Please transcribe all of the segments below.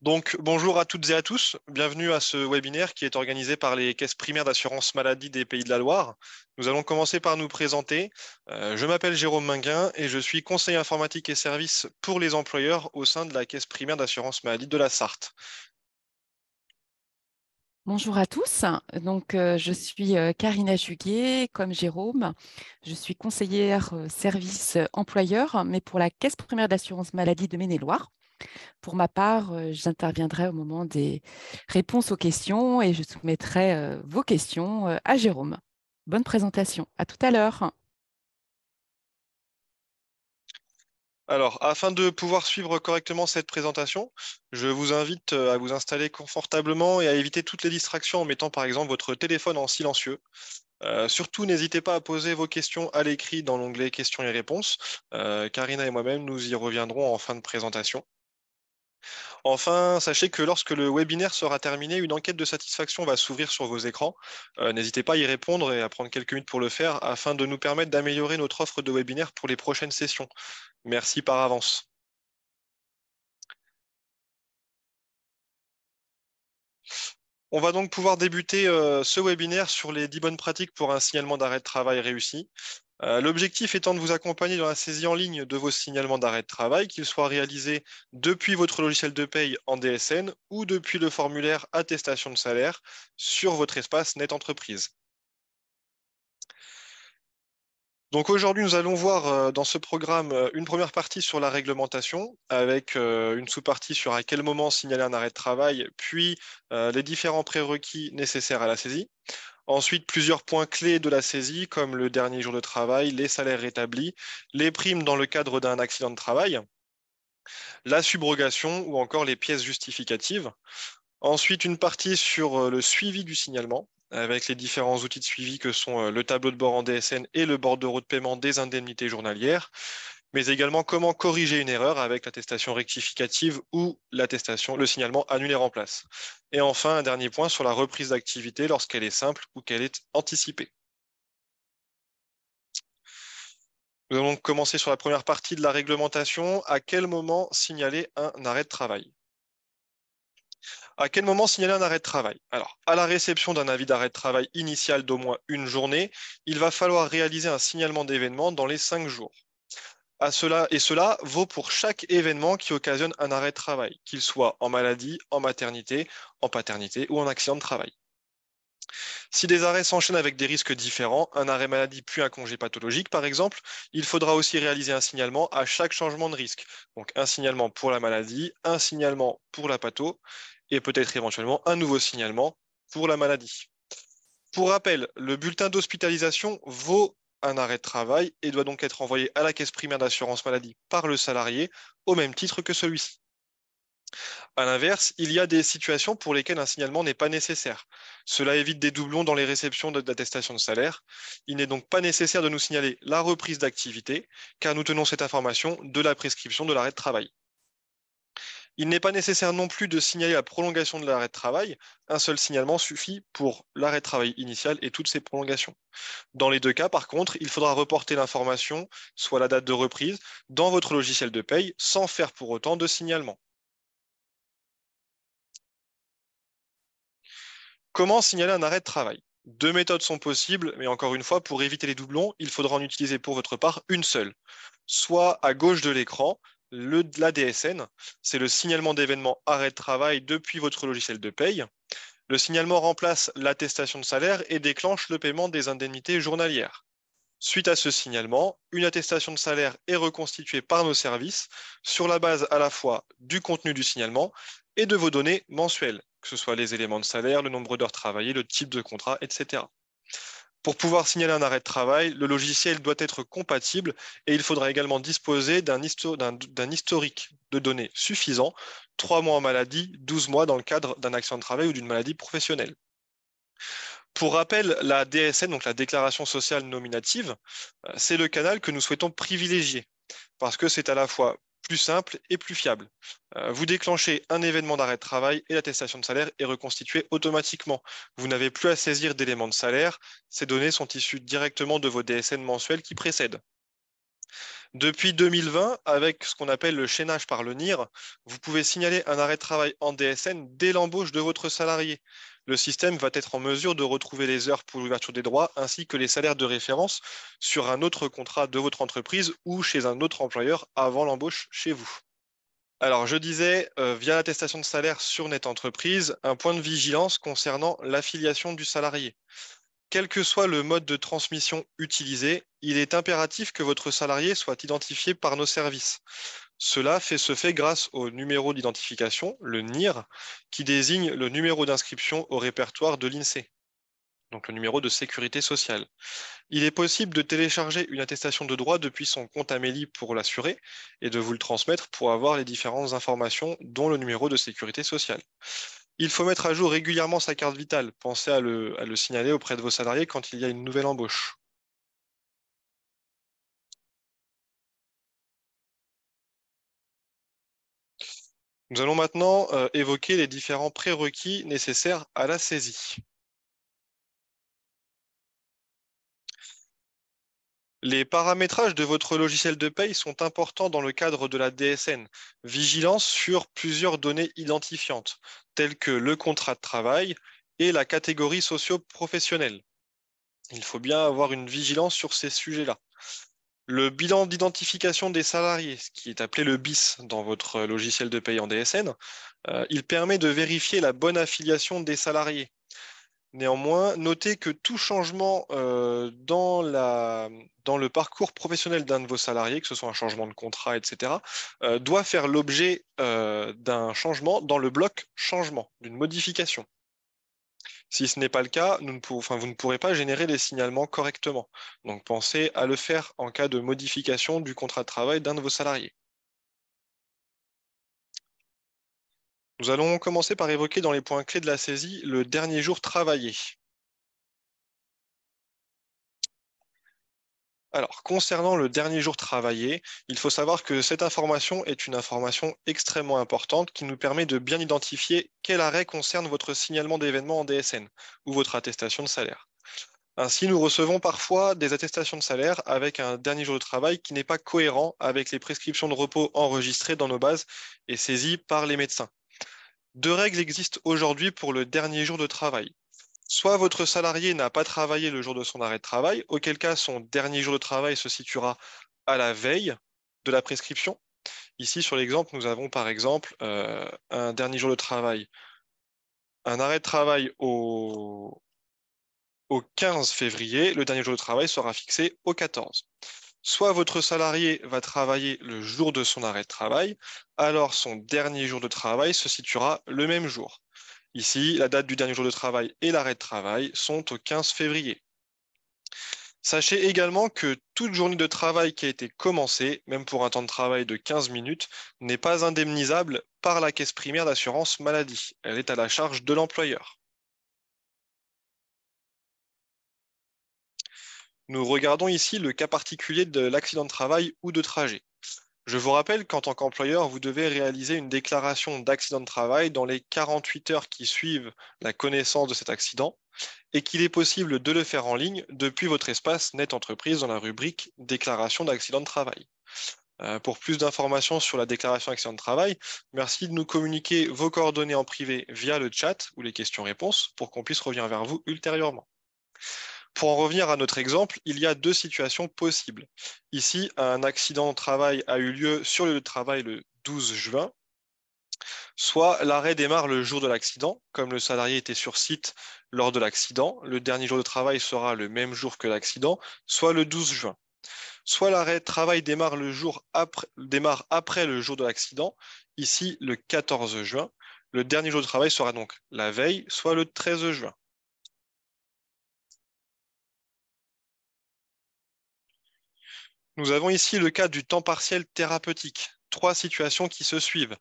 Donc, bonjour à toutes et à tous. Bienvenue à ce webinaire qui est organisé par les caisses primaires d'assurance maladie des Pays de la Loire. Nous allons commencer par nous présenter. Je m'appelle Jérôme Minguin et je suis conseiller informatique et services pour les employeurs au sein de la caisse primaire d'assurance maladie de la Sarthe. Bonjour à tous. Je suis Karina Juguet, comme Jérôme. Je suis conseillère service employeur, mais pour la Caisse primaire d'assurance maladie de Maine-et-Loire. Pour ma part, j'interviendrai au moment des réponses aux questions et je soumettrai vos questions à Jérôme. Bonne présentation. À tout à l'heure. Alors, afin de pouvoir suivre correctement cette présentation, je vous invite à vous installer confortablement et à éviter toutes les distractions en mettant par exemple votre téléphone en silencieux. Surtout, n'hésitez pas à poser vos questions à l'écrit dans l'onglet questions et réponses. Karina et moi-même, nous y reviendrons en fin de présentation. Enfin, sachez que lorsque le webinaire sera terminé, une enquête de satisfaction va s'ouvrir sur vos écrans. N'hésitez pas à y répondre et à prendre quelques minutes pour le faire afin de nous permettre d'améliorer notre offre de webinaire pour les prochaines sessions. Merci par avance. On va donc pouvoir débuter ce webinaire sur les 10 bonnes pratiques pour un signalement d'arrêt de travail réussi. L'objectif étant de vous accompagner dans la saisie en ligne de vos signalements d'arrêt de travail, qu'ils soient réalisés depuis votre logiciel de paye en DSN ou depuis le formulaire attestation de salaire sur votre espace Net Entreprise. Donc aujourd'hui, nous allons voir dans ce programme une première partie sur la réglementation, avec une sous-partie sur à quel moment signaler un arrêt de travail, puis les différents prérequis nécessaires à la saisie. Ensuite, plusieurs points clés de la saisie, comme le dernier jour de travail, les salaires rétablis, les primes dans le cadre d'un accident de travail, la subrogation ou encore les pièces justificatives. Ensuite, une partie sur le suivi du signalement, avec les différents outils de suivi que sont le tableau de bord en DSN et le bordereau de paiement des indemnités journalières, mais également comment corriger une erreur avec l'attestation rectificative ou le signalement annulé remplace. Et enfin, un dernier point sur la reprise d'activité lorsqu'elle est simple ou qu'elle est anticipée. Nous allons commencer sur la première partie de la réglementation. À quel moment signaler un arrêt de travail? À quel moment signaler un arrêt de travail? Alors, à la réception d'un avis d'arrêt de travail initial d'au moins une journée, il va falloir réaliser un signalement d'événement dans les 5 jours. Cela vaut pour chaque événement qui occasionne un arrêt de travail, qu'il soit en maladie, en maternité, en paternité ou en accident de travail. Si des arrêts s'enchaînent avec des risques différents, un arrêt maladie puis un congé pathologique par exemple, il faudra aussi réaliser un signalement à chaque changement de risque. Donc un signalement pour la maladie, un signalement pour la patho et peut-être éventuellement un nouveau signalement pour la maladie. Pour rappel, le bulletin d'hospitalisation vaut un arrêt de travail et doit donc être envoyé à la caisse primaire d'assurance maladie par le salarié au même titre que celui-ci. À l'inverse, il y a des situations pour lesquelles un signalement n'est pas nécessaire. Cela évite des doublons dans les réceptions d'attestation de salaire. Il n'est donc pas nécessaire de nous signaler la reprise d'activité, car nous tenons cette information de la prescription de l'arrêt de travail. Il n'est pas nécessaire non plus de signaler la prolongation de l'arrêt de travail. Un seul signalement suffit pour l'arrêt de travail initial et toutes ses prolongations. Dans les deux cas, par contre, il faudra reporter l'information, soit la date de reprise, dans votre logiciel de paye, sans faire pour autant de signalement. Comment signaler un arrêt de travail? Deux méthodes sont possibles, mais encore une fois, pour éviter les doublons, il faudra en utiliser pour votre part une seule. Soit à gauche de l'écran, la DSN, c'est le signalement d'événement arrêt de travail depuis votre logiciel de paye. Le signalement remplace l'attestation de salaire et déclenche le paiement des indemnités journalières. Suite à ce signalement, une attestation de salaire est reconstituée par nos services sur la base à la fois du contenu du signalement et de vos données mensuelles, que ce soit les éléments de salaire, le nombre d'heures travaillées, le type de contrat, etc. Pour pouvoir signaler un arrêt de travail, le logiciel doit être compatible et il faudra également disposer d'un historique de données suffisant, 3 mois en maladie, 12 mois dans le cadre d'un accident de travail ou d'une maladie professionnelle. Pour rappel, la DSN, donc la déclaration sociale nominative, c'est le canal que nous souhaitons privilégier parce que c'est à la fois plus simple et plus fiable. Vous déclenchez un événement d'arrêt de travail et l'attestation de salaire est reconstituée automatiquement. Vous n'avez plus à saisir d'éléments de salaire. Ces données sont issues directement de vos DSN mensuels qui précèdent. Depuis 2020, avec ce qu'on appelle le chaînage par le NIR, vous pouvez signaler un arrêt de travail en DSN dès l'embauche de votre salarié. Le système va être en mesure de retrouver les heures pour l'ouverture des droits ainsi que les salaires de référence sur un autre contrat de votre entreprise ou chez un autre employeur avant l'embauche chez vous. Alors, je disais, via l'attestation de salaire sur Net Entreprise, un point de vigilance concernant l'affiliation du salarié. Quel que soit le mode de transmission utilisé, il est impératif que votre salarié soit identifié par nos services. Cela se fait grâce au numéro d'identification, le NIR, qui désigne le numéro d'inscription au répertoire de l'INSEE, donc le numéro de sécurité sociale. Il est possible de télécharger une attestation de droit depuis son compte Amélie pour l'assurer et de vous le transmettre pour avoir les différentes informations, dont le numéro de sécurité sociale. Il faut mettre à jour régulièrement sa carte vitale. Pensez à le signaler auprès de vos salariés quand il y a une nouvelle embauche. Nous allons maintenant évoquer les différents prérequis nécessaires à la saisie. Les paramétrages de votre logiciel de paye sont importants dans le cadre de la DSN. Vigilance sur plusieurs données identifiantes, telles que le contrat de travail et la catégorie socio-professionnelle. Il faut bien avoir une vigilance sur ces sujets-là. Le bilan d'identification des salariés, ce qui est appelé le BIS dans votre logiciel de paye en DSN, il permet de vérifier la bonne affiliation des salariés. Néanmoins, notez que tout changement dans le parcours professionnel d'un de vos salariés, que ce soit un changement de contrat, etc., doit faire l'objet d'un changement dans le bloc changement, d'une modification. Si ce n'est pas le cas, vous ne pourrez pas générer les signalements correctement. Donc pensez à le faire en cas de modification du contrat de travail d'un de vos salariés. Nous allons commencer par évoquer dans les points clés de la saisie le dernier jour travaillé. Alors, concernant le dernier jour travaillé, il faut savoir que cette information est une information extrêmement importante qui nous permet de bien identifier quel arrêt concerne votre signalement d'événement en DSN ou votre attestation de salaire. Ainsi, nous recevons parfois des attestations de salaire avec un dernier jour de travail qui n'est pas cohérent avec les prescriptions de repos enregistrées dans nos bases et saisies par les médecins. Deux règles existent aujourd'hui pour le dernier jour de travail. Soit votre salarié n'a pas travaillé le jour de son arrêt de travail, auquel cas son dernier jour de travail se situera à la veille de la prescription. Ici, sur l'exemple, nous avons par exemple un dernier jour de travail, un arrêt de travail au 15 février, le dernier jour de travail sera fixé au 14. Soit votre salarié va travailler le jour de son arrêt de travail, alors son dernier jour de travail se situera le même jour. Ici, la date du dernier jour de travail et l'arrêt de travail sont au 15 février. Sachez également que toute journée de travail qui a été commencée, même pour un temps de travail de 15 minutes, n'est pas indemnisable par la caisse primaire d'assurance maladie. Elle est à la charge de l'employeur. Nous regardons ici le cas particulier de l'accident de travail ou de trajet. Je vous rappelle qu'en tant qu'employeur, vous devez réaliser une déclaration d'accident de travail dans les 48 heures qui suivent la connaissance de cet accident et qu'il est possible de le faire en ligne depuis votre espace Net Entreprise dans la rubrique déclaration d'accident de travail. Pour plus d'informations sur la déclaration d'accident de travail, merci de nous communiquer vos coordonnées en privé via le chat ou les questions-réponses pour qu'on puisse revenir vers vous ultérieurement. Pour en revenir à notre exemple, il y a deux situations possibles. Ici, un accident de travail a eu lieu sur le lieu de travail le 12 juin, soit l'arrêt démarre le jour de l'accident, comme le salarié était sur site lors de l'accident, le dernier jour de travail sera le même jour que l'accident, soit le 12 juin. Soit l'arrêt de travail démarre après le jour de l'accident, ici le 14 juin. Le dernier jour de travail sera donc la veille, soit le 13 juin. Nous avons ici le cas du temps partiel thérapeutique. Trois situations qui se suivent.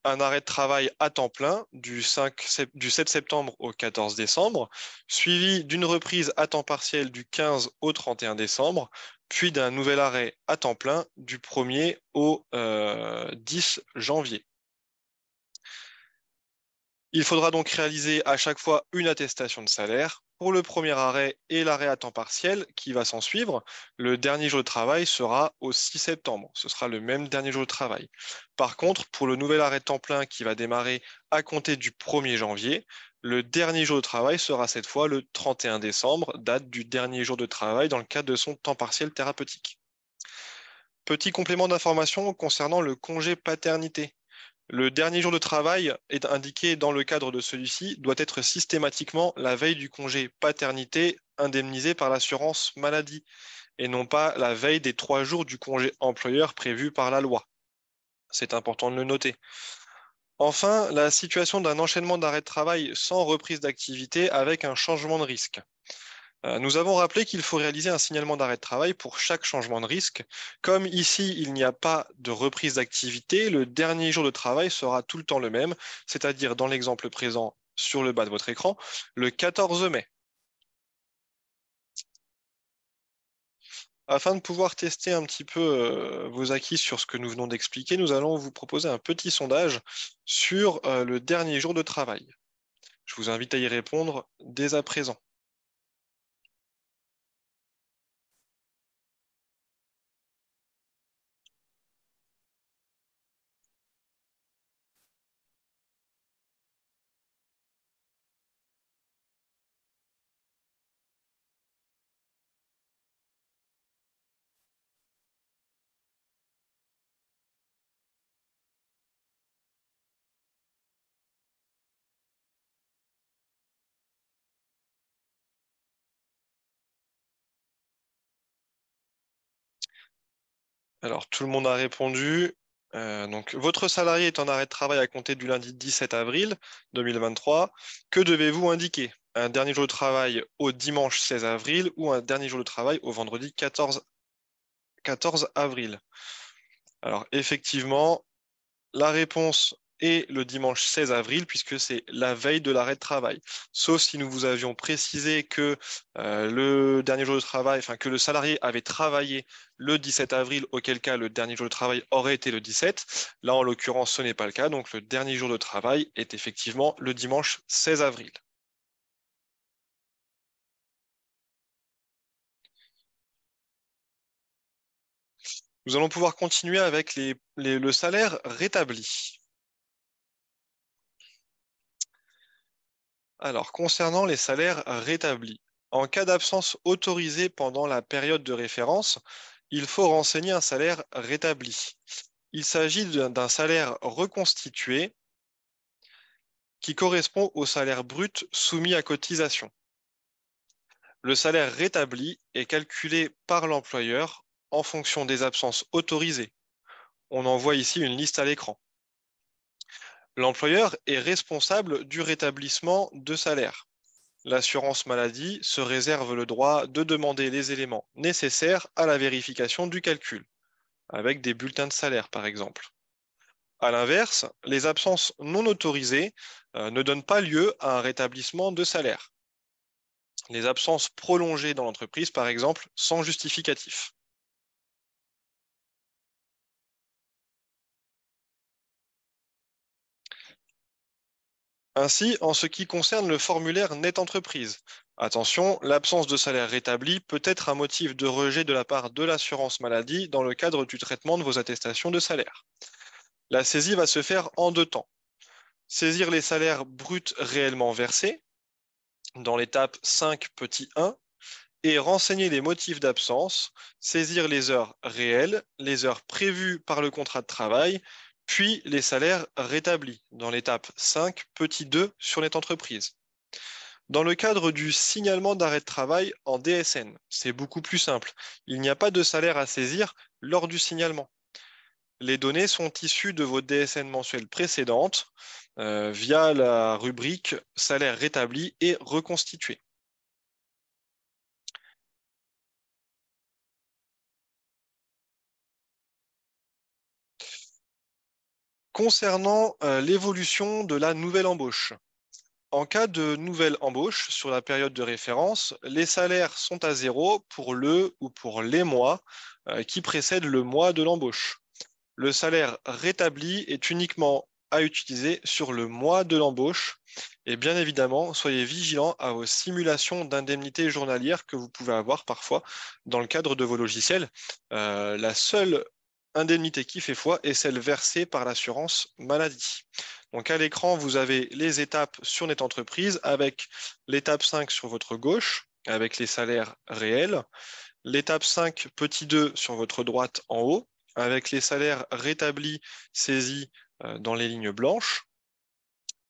Un arrêt de travail à temps plein du 7 septembre au 14 décembre, suivi d'une reprise à temps partiel du 15 au 31 décembre, puis d'un nouvel arrêt à temps plein du 1er au 10 janvier. Il faudra donc réaliser à chaque fois une attestation de salaire Pour le premier arrêt et l'arrêt à temps partiel qui va s'en suivre, le dernier jour de travail sera au 6 septembre. Ce sera le même dernier jour de travail. Par contre, pour le nouvel arrêt de temps plein qui va démarrer à compter du 1er janvier, le dernier jour de travail sera cette fois le 31 décembre, date du dernier jour de travail dans le cadre de son temps partiel thérapeutique. Petit complément d'information concernant le congé paternité. Le dernier jour de travail est indiqué dans le cadre de celui-ci doit être systématiquement la veille du congé paternité indemnisé par l'assurance maladie et non pas la veille des 3 jours du congé employeur prévu par la loi. C'est important de le noter. Enfin, la situation d'un enchaînement d'arrêt de travail sans reprise d'activité avec un changement de risque. Nous avons rappelé qu'il faut réaliser un signalement d'arrêt de travail pour chaque changement de risque. Comme ici, il n'y a pas de reprise d'activité, le dernier jour de travail sera tout le temps le même, c'est-à-dire dans l'exemple présent sur le bas de votre écran, le 14 mai. Afin de pouvoir tester un petit peu vos acquis sur ce que nous venons d'expliquer, nous allons vous proposer un petit sondage sur le dernier jour de travail. Je vous invite à y répondre dès à présent. Alors, tout le monde a répondu. Donc, votre salarié est en arrêt de travail à compter du lundi 17 avril 2023. Que devez-vous indiquer? Un dernier jour de travail au dimanche 16 avril ou un dernier jour de travail au vendredi 14 avril? Alors, effectivement, la réponse est le dimanche 16 avril, puisque c'est la veille de l'arrêt de travail. Sauf si nous vous avions précisé que le dernier jour de travail, enfin que le salarié avait travaillé le 17 avril, auquel cas le dernier jour de travail aurait été le 17. Là, en l'occurrence, ce n'est pas le cas. Donc, le dernier jour de travail est effectivement le dimanche 16 avril. Nous allons pouvoir continuer avec le salaire rétabli. Alors, concernant les salaires rétablis, en cas d'absence autorisée pendant la période de référence, il faut renseigner un salaire rétabli. Il s'agit d'un salaire reconstitué qui correspond au salaire brut soumis à cotisation. Le salaire rétabli est calculé par l'employeur en fonction des absences autorisées. On en voit ici une liste à l'écran. L'employeur est responsable du rétablissement de salaire. L'assurance maladie se réserve le droit de demander les éléments nécessaires à la vérification du calcul, avec des bulletins de salaire par exemple. À l'inverse, les absences non autorisées ne donnent pas lieu à un rétablissement de salaire. Les absences prolongées dans l'entreprise, par exemple, sans justificatif. Ainsi, en ce qui concerne le formulaire net entreprise, attention, l'absence de salaire rétabli peut être un motif de rejet de la part de l'assurance maladie dans le cadre du traitement de vos attestations de salaire. La saisie va se faire en 2 temps. Saisir les salaires bruts réellement versés dans l'étape 5 petit 1 et renseigner les motifs d'absence, saisir les heures réelles, les heures prévues par le contrat de travail, puis les salaires rétablis dans l'étape 5 petit 2 sur net entreprise. Dans le cadre du signalement d'arrêt de travail en DSN, c'est beaucoup plus simple. Il n'y a pas de salaire à saisir lors du signalement. Les données sont issues de vos DSN mensuelles précédentes via la rubrique salaire rétabli et reconstitué. Concernant l'évolution de la nouvelle embauche. En cas de nouvelle embauche sur la période de référence, les salaires sont à zéro pour le ou pour les mois qui précèdent le mois de l'embauche. Le salaire rétabli est uniquement à utiliser sur le mois de l'embauche. Et bien évidemment, soyez vigilants à vos simulations d'indemnités journalières que vous pouvez avoir parfois dans le cadre de vos logiciels. La seule indemnité qui fait foi est celle versée par l'assurance maladie. Donc à l'écran, vous avez les étapes sur Net Entreprise avec l'étape 5 sur votre gauche, avec les salaires réels. L'étape 5, petit 2 sur votre droite en haut, avec les salaires rétablis, saisis dans les lignes blanches.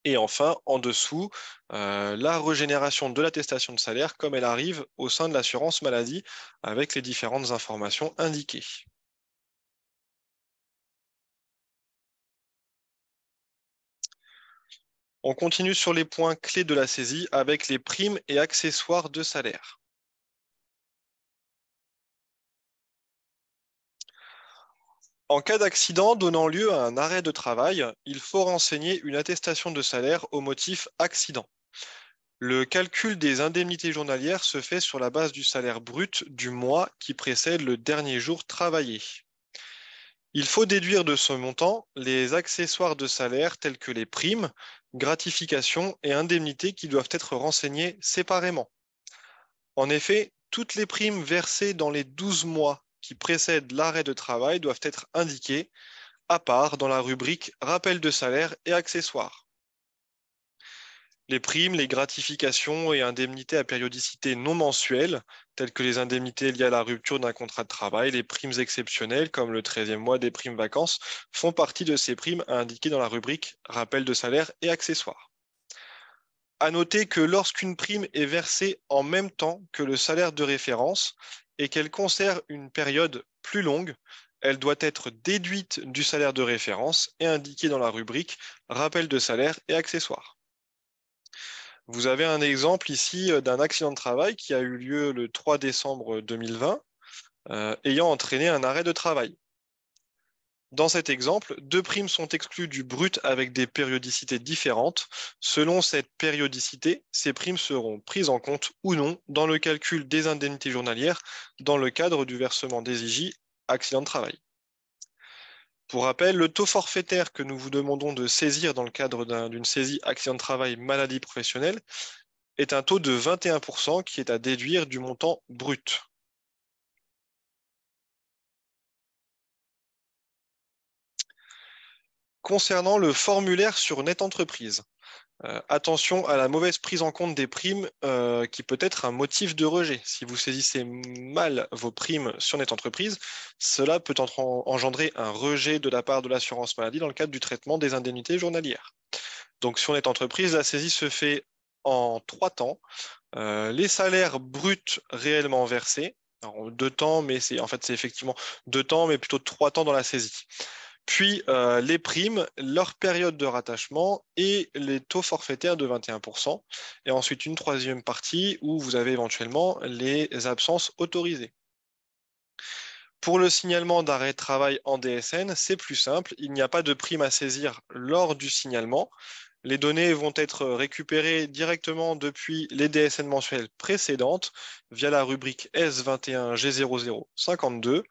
Et enfin, en dessous, la régénération de l'attestation de salaire comme elle arrive au sein de l'assurance maladie avec les différentes informations indiquées. On continue sur les points clés de la saisie avec les primes et accessoires de salaire. En cas d'accident donnant lieu à un arrêt de travail, il faut renseigner une attestation de salaire au motif accident. Le calcul des indemnités journalières se fait sur la base du salaire brut du mois qui précède le dernier jour travaillé. Il faut déduire de ce montant les accessoires de salaire tels que les primes, gratifications et indemnités qui doivent être renseignés séparément. En effet, toutes les primes versées dans les 12 mois qui précèdent l'arrêt de travail doivent être indiquées à part dans la rubrique rappel de salaire et accessoires. Les primes, les gratifications et indemnités à périodicité non mensuelle, telles que les indemnités liées à la rupture d'un contrat de travail, les primes exceptionnelles, comme le 13e mois des primes vacances, font partie de ces primes à indiquer dans la rubrique rappel de salaire et accessoires. À noter que lorsqu'une prime est versée en même temps que le salaire de référence et qu'elle concerne une période plus longue, elle doit être déduite du salaire de référence et indiquée dans la rubrique rappel de salaire et accessoires. Vous avez un exemple ici d'un accident de travail qui a eu lieu le 3 décembre 2020, ayant entraîné un arrêt de travail. Dans cet exemple, 2 primes sont exclues du brut avec des périodicités différentes. Selon cette périodicité, ces primes seront prises en compte ou non dans le calcul des indemnités journalières dans le cadre du versement des IJ accident de travail. Pour rappel, le taux forfaitaire que nous vous demandons de saisir dans le cadre d'une saisie accident de travail maladie professionnelle est un taux de 21% qui est à déduire du montant brut. Concernant le formulaire sur Net Entreprise, attention à la mauvaise prise en compte des primes qui peut être un motif de rejet. Si vous saisissez mal vos primes sur Net Entreprise, cela peut engendrer un rejet de la part de l'assurance maladie dans le cadre du traitement des indemnités journalières. Donc sur Net Entreprise, la saisie se fait en 3 temps. Les salaires bruts réellement versés, alors 2 temps, mais c'est effectivement 2 temps, mais plutôt 3 temps dans la saisie. Puis les primes, leur période de rattachement et les taux forfaitaires de 21%. Et ensuite une troisième partie où vous avez éventuellement les absences autorisées. Pour le signalement d'arrêt de travail en DSN, c'est plus simple. Il n'y a pas de prime à saisir lors du signalement. Les données vont être récupérées directement depuis les DSN mensuelles précédentes via la rubrique S21G0052,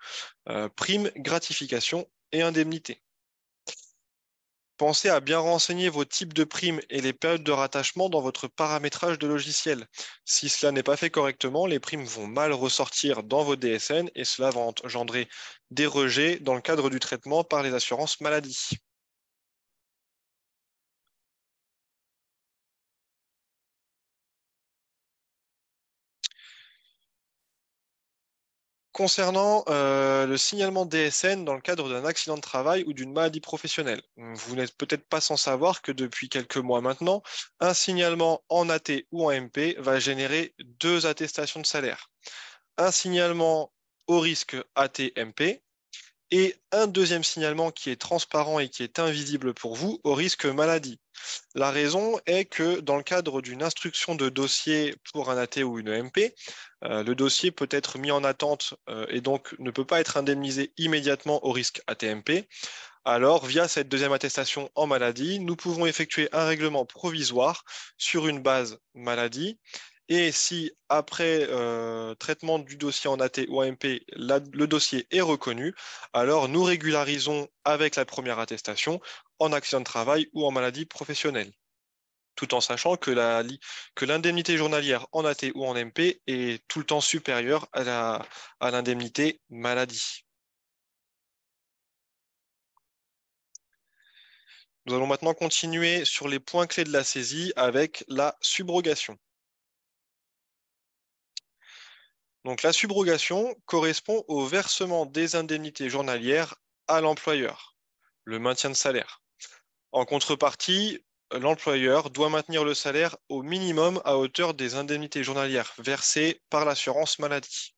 prime, gratification et indemnité. Pensez à bien renseigner vos types de primes et les périodes de rattachement dans votre paramétrage de logiciel. Si cela n'est pas fait correctement, les primes vont mal ressortir dans vos DSN et cela va engendrer des rejets dans le cadre du traitement par les assurances maladie. Concernant le signalement DSN dans le cadre d'un accident de travail ou d'une maladie professionnelle, vous n'êtes peut-être pas sans savoir que depuis quelques mois maintenant, un signalement en AT ou en MP va générer 2 attestations de salaire. Un signalement au risque AT-MP et un deuxième signalement qui est transparent et qui est invisible pour vous au risque maladie. La raison est que dans le cadre d'une instruction de dossier pour un AT ou une MP, le dossier peut être mis en attente et donc ne peut pas être indemnisé immédiatement au risque AT-MP. Alors, via cette deuxième attestation en maladie, nous pouvons effectuer un règlement provisoire sur une base maladie Et si après traitement du dossier en AT ou AMP, le dossier est reconnu, alors nous régularisons avec la première attestation en accident de travail ou en maladie professionnelle, tout en sachant que l'indemnité journalière en AT ou en MP est tout le temps supérieure à l'indemnité maladie. Nous allons maintenant continuer sur les points clés de la saisie avec la subrogation. Donc la subrogation correspond au versement des indemnités journalières à l'employeur, le maintien de salaire. En contrepartie, l'employeur doit maintenir le salaire au minimum à hauteur des indemnités journalières versées par l'assurance maladie.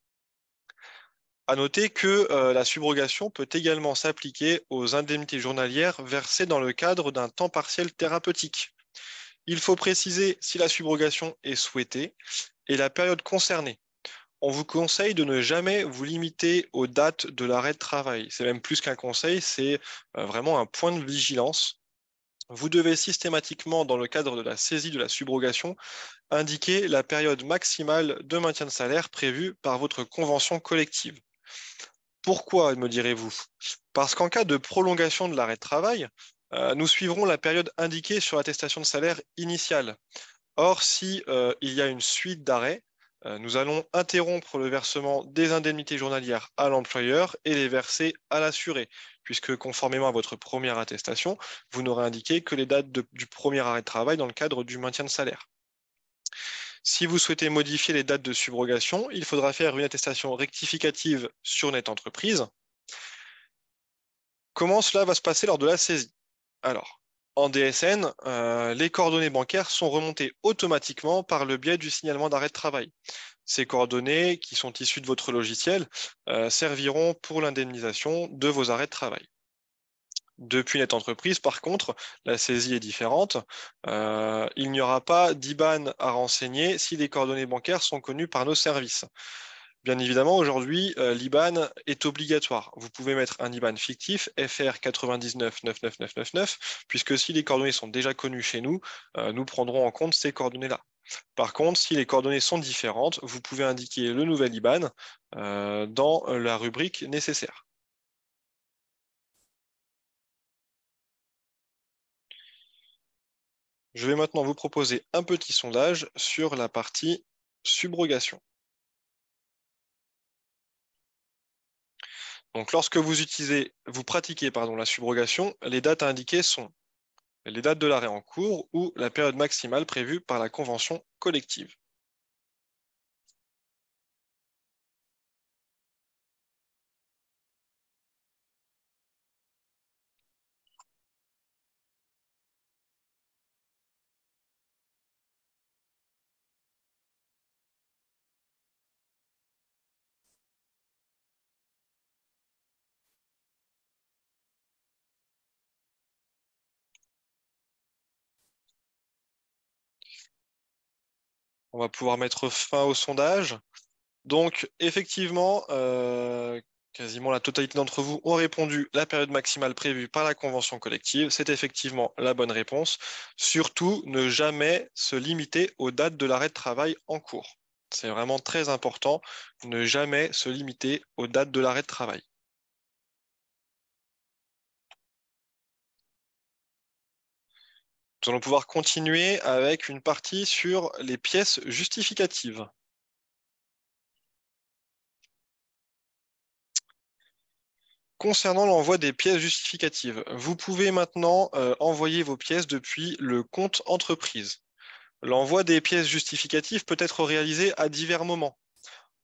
À noter que la subrogation peut également s'appliquer aux indemnités journalières versées dans le cadre d'un temps partiel thérapeutique. Il faut préciser si la subrogation est souhaitée et la période concernée. On vous conseille de ne jamais vous limiter aux dates de l'arrêt de travail. C'est même plus qu'un conseil, c'est vraiment un point de vigilance. Vous devez systématiquement, dans le cadre de la saisie de la subrogation, indiquer la période maximale de maintien de salaire prévue par votre convention collective. Pourquoi, me direz-vous? Parce qu'en cas de prolongation de l'arrêt de travail, nous suivrons la période indiquée sur l'attestation de salaire initiale. Or, si il y a une suite d'arrêts, nous allons interrompre le versement des indemnités journalières à l'employeur et les verser à l'assuré, puisque conformément à votre première attestation, vous n'aurez indiqué que les dates du premier arrêt de travail dans le cadre du maintien de salaire. Si vous souhaitez modifier les dates de subrogation, il faudra faire une attestation rectificative sur Net Entreprise. Comment cela va se passer lors de la saisie? Alors, en DSN, les coordonnées bancaires sont remontées automatiquement par le biais du signalement d'arrêt de travail. Ces coordonnées, qui sont issues de votre logiciel, serviront pour l'indemnisation de vos arrêts de travail. Depuis Net Entreprise, par contre, la saisie est différente. Il n'y aura pas d'IBAN à renseigner si les coordonnées bancaires sont connues par nos services. Bien évidemment, aujourd'hui, l'IBAN est obligatoire. Vous pouvez mettre un IBAN fictif, FR 99 99999, puisque si les coordonnées sont déjà connues chez nous, nous prendrons en compte ces coordonnées-là. Par contre, si les coordonnées sont différentes, vous pouvez indiquer le nouvel IBAN dans la rubrique nécessaire. Je vais maintenant vous proposer un petit sondage sur la partie subrogation. Donc, lorsque vous pratiquez la subrogation, les dates à indiquer sont les dates de l'arrêt en cours ou la période maximale prévue par la convention collective. On va pouvoir mettre fin au sondage. Donc, effectivement, quasiment la totalité d'entre vous ont répondu la période maximale prévue par la convention collective. C'est effectivement la bonne réponse. Surtout, ne jamais se limiter aux dates de l'arrêt de travail en cours. C'est vraiment très important, ne jamais se limiter aux dates de l'arrêt de travail. Nous allons pouvoir continuer avec une partie sur les pièces justificatives. Concernant l'envoi des pièces justificatives, vous pouvez maintenant envoyer vos pièces depuis le compte entreprise. L'envoi des pièces justificatives peut être réalisé à divers moments,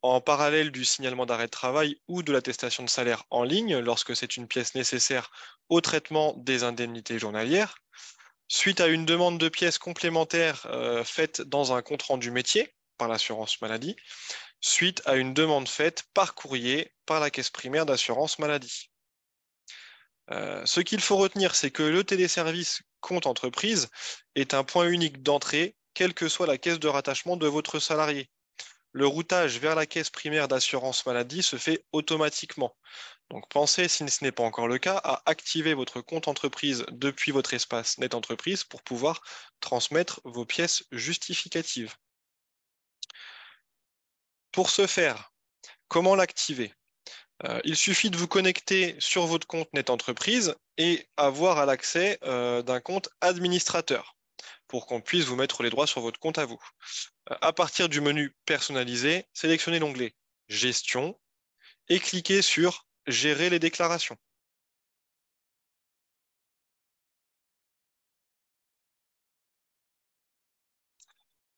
en parallèle du signalement d'arrêt de travail ou de l'attestation de salaire en ligne, lorsque c'est une pièce nécessaire au traitement des indemnités journalières, suite à une demande de pièces complémentaires faite dans un compte-rendu métier par l'assurance maladie, suite à une demande faite par courrier par la caisse primaire d'assurance maladie. Ce qu'il faut retenir, c'est que le téléservice compte entreprise est un point unique d'entrée, quelle que soit la caisse de rattachement de votre salarié. Le routage vers la caisse primaire d'assurance maladie se fait automatiquement. Donc pensez, si ce n'est pas encore le cas, à activer votre compte entreprise depuis votre espace Net Entreprise pour pouvoir transmettre vos pièces justificatives. Pour ce faire, comment l'activer? Il suffit de vous connecter sur votre compte Net Entreprise et avoir à l'accès d'un compte administrateur pour qu'on puisse vous mettre les droits sur votre compte à vous. À partir du menu personnalisé, sélectionnez l'onglet Gestion et cliquez sur Gérer les déclarations.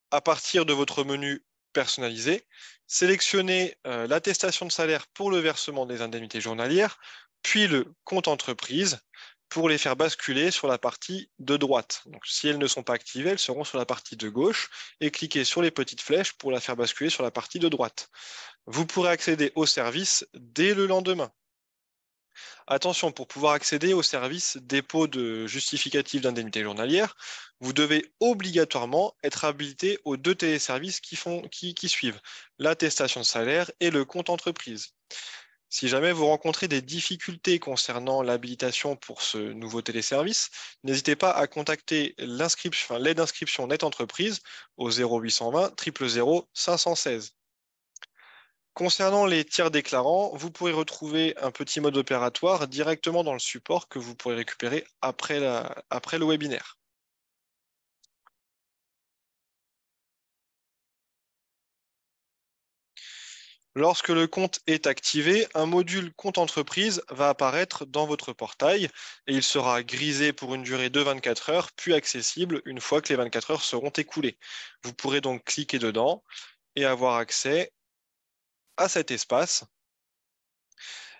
À partir de votre menu personnalisé, sélectionnez l'attestation de salaire pour le versement des indemnités journalières, puis le compte entreprise pour les faire basculer sur la partie de droite. Donc, si elles ne sont pas activées, elles seront sur la partie de gauche et cliquez sur les petites flèches pour la faire basculer sur la partie de droite. Vous pourrez accéder au service dès le lendemain. Attention, pour pouvoir accéder au service dépôt de justificatif d'indemnité journalière, vous devez obligatoirement être habilité aux deux téléservices qui suivent, l'attestation de salaire et le compte entreprise. Si jamais vous rencontrez des difficultés concernant l'habilitation pour ce nouveau téléservice, n'hésitez pas à contacter l'aide d'inscription Net Entreprise au 0820 000 516. Concernant les tiers déclarants, vous pourrez retrouver un petit mode opératoire directement dans le support que vous pourrez récupérer après le webinaire. Lorsque le compte est activé, un module compte entreprise va apparaître dans votre portail et il sera grisé pour une durée de 24 heures, puis accessible une fois que les 24 heures seront écoulées. Vous pourrez donc cliquer dedans et avoir accès à cet espace.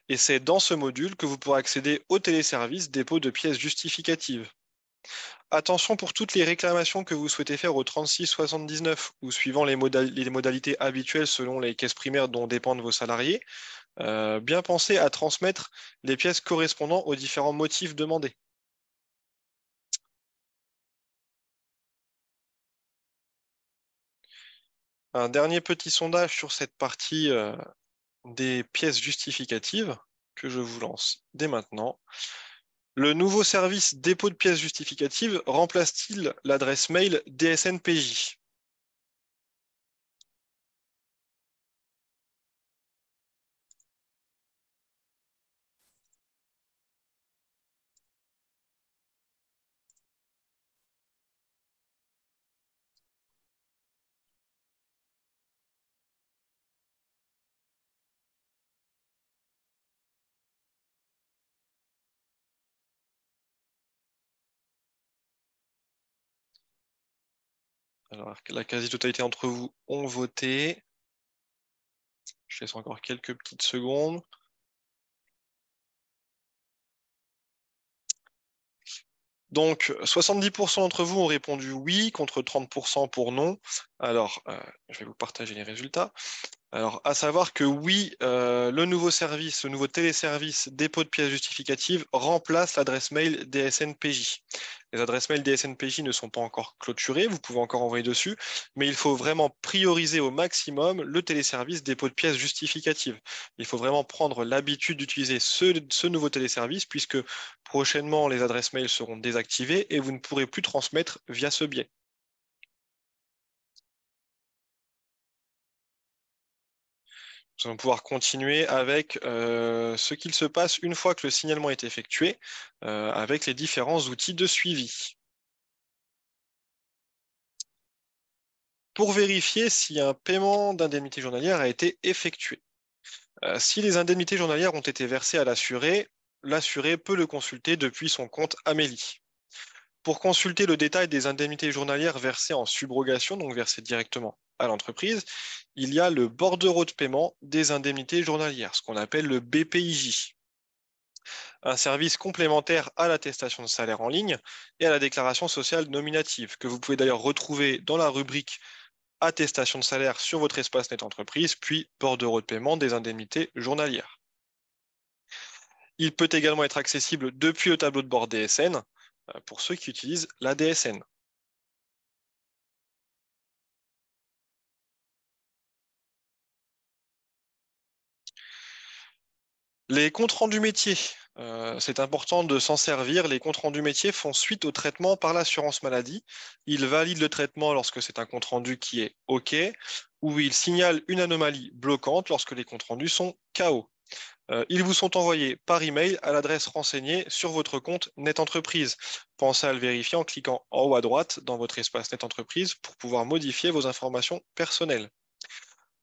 Et c'est dans ce module que vous pourrez accéder au téléservice dépôt de pièces justificatives. Attention pour toutes les réclamations que vous souhaitez faire au 3679 ou suivant les modalités habituelles selon les caisses primaires dont dépendent vos salariés, bien pensez à transmettre les pièces correspondant aux différents motifs demandés. Un dernier petit sondage sur cette partie des pièces justificatives que je vous lance dès maintenant. Le nouveau service dépôt de pièces justificatives remplace-t-il l'adresse mail DSNPJ? Alors, la quasi-totalité d'entre vous ont voté. Je laisse encore quelques petites secondes. Donc, 70% d'entre vous ont répondu oui, contre 30% pour non. Alors, je vais vous partager les résultats. Alors, à savoir que oui, le nouveau service, le nouveau téléservice dépôt de pièces justificatives remplace l'adresse mail DSNPJ. Les adresses mail DSNPJ ne sont pas encore clôturées, vous pouvez encore envoyer dessus, mais il faut vraiment prioriser au maximum le téléservice dépôt de pièces justificatives. Il faut vraiment prendre l'habitude d'utiliser ce nouveau téléservice puisque prochainement les adresses mail seront désactivées et vous ne pourrez plus transmettre via ce biais. Nous allons pouvoir continuer avec ce qu'il se passe une fois que le signalement est effectué, avec les différents outils de suivi. Pour vérifier si un paiement d'indemnité journalière a été effectué. Si les indemnités journalières ont été versées à l'assuré peut le consulter depuis son compte Amélie. Pour consulter le détail des indemnités journalières versées en subrogation, donc versées directement à l'entreprise, il y a le bordereau de paiement des indemnités journalières, ce qu'on appelle le BPIJ. Un service complémentaire à l'attestation de salaire en ligne et à la déclaration sociale nominative, que vous pouvez d'ailleurs retrouver dans la rubrique attestation de salaire sur votre espace Net Entreprise, puis bordereau de paiement des indemnités journalières. Il peut également être accessible depuis le tableau de bord DSN pour ceux qui utilisent la DSN. Les comptes rendus métiers C'est important de s'en servir. Les comptes rendus métiers font suite au traitement par l'assurance maladie. Ils valident le traitement lorsque c'est un compte rendu qui est OK, ou ils signalent une anomalie bloquante lorsque les comptes rendus sont KO. Ils vous sont envoyés par email à l'adresse renseignée sur votre compte NetEntreprise. Pensez à le vérifier en cliquant en haut à droite dans votre espace NetEntreprise pour pouvoir modifier vos informations personnelles.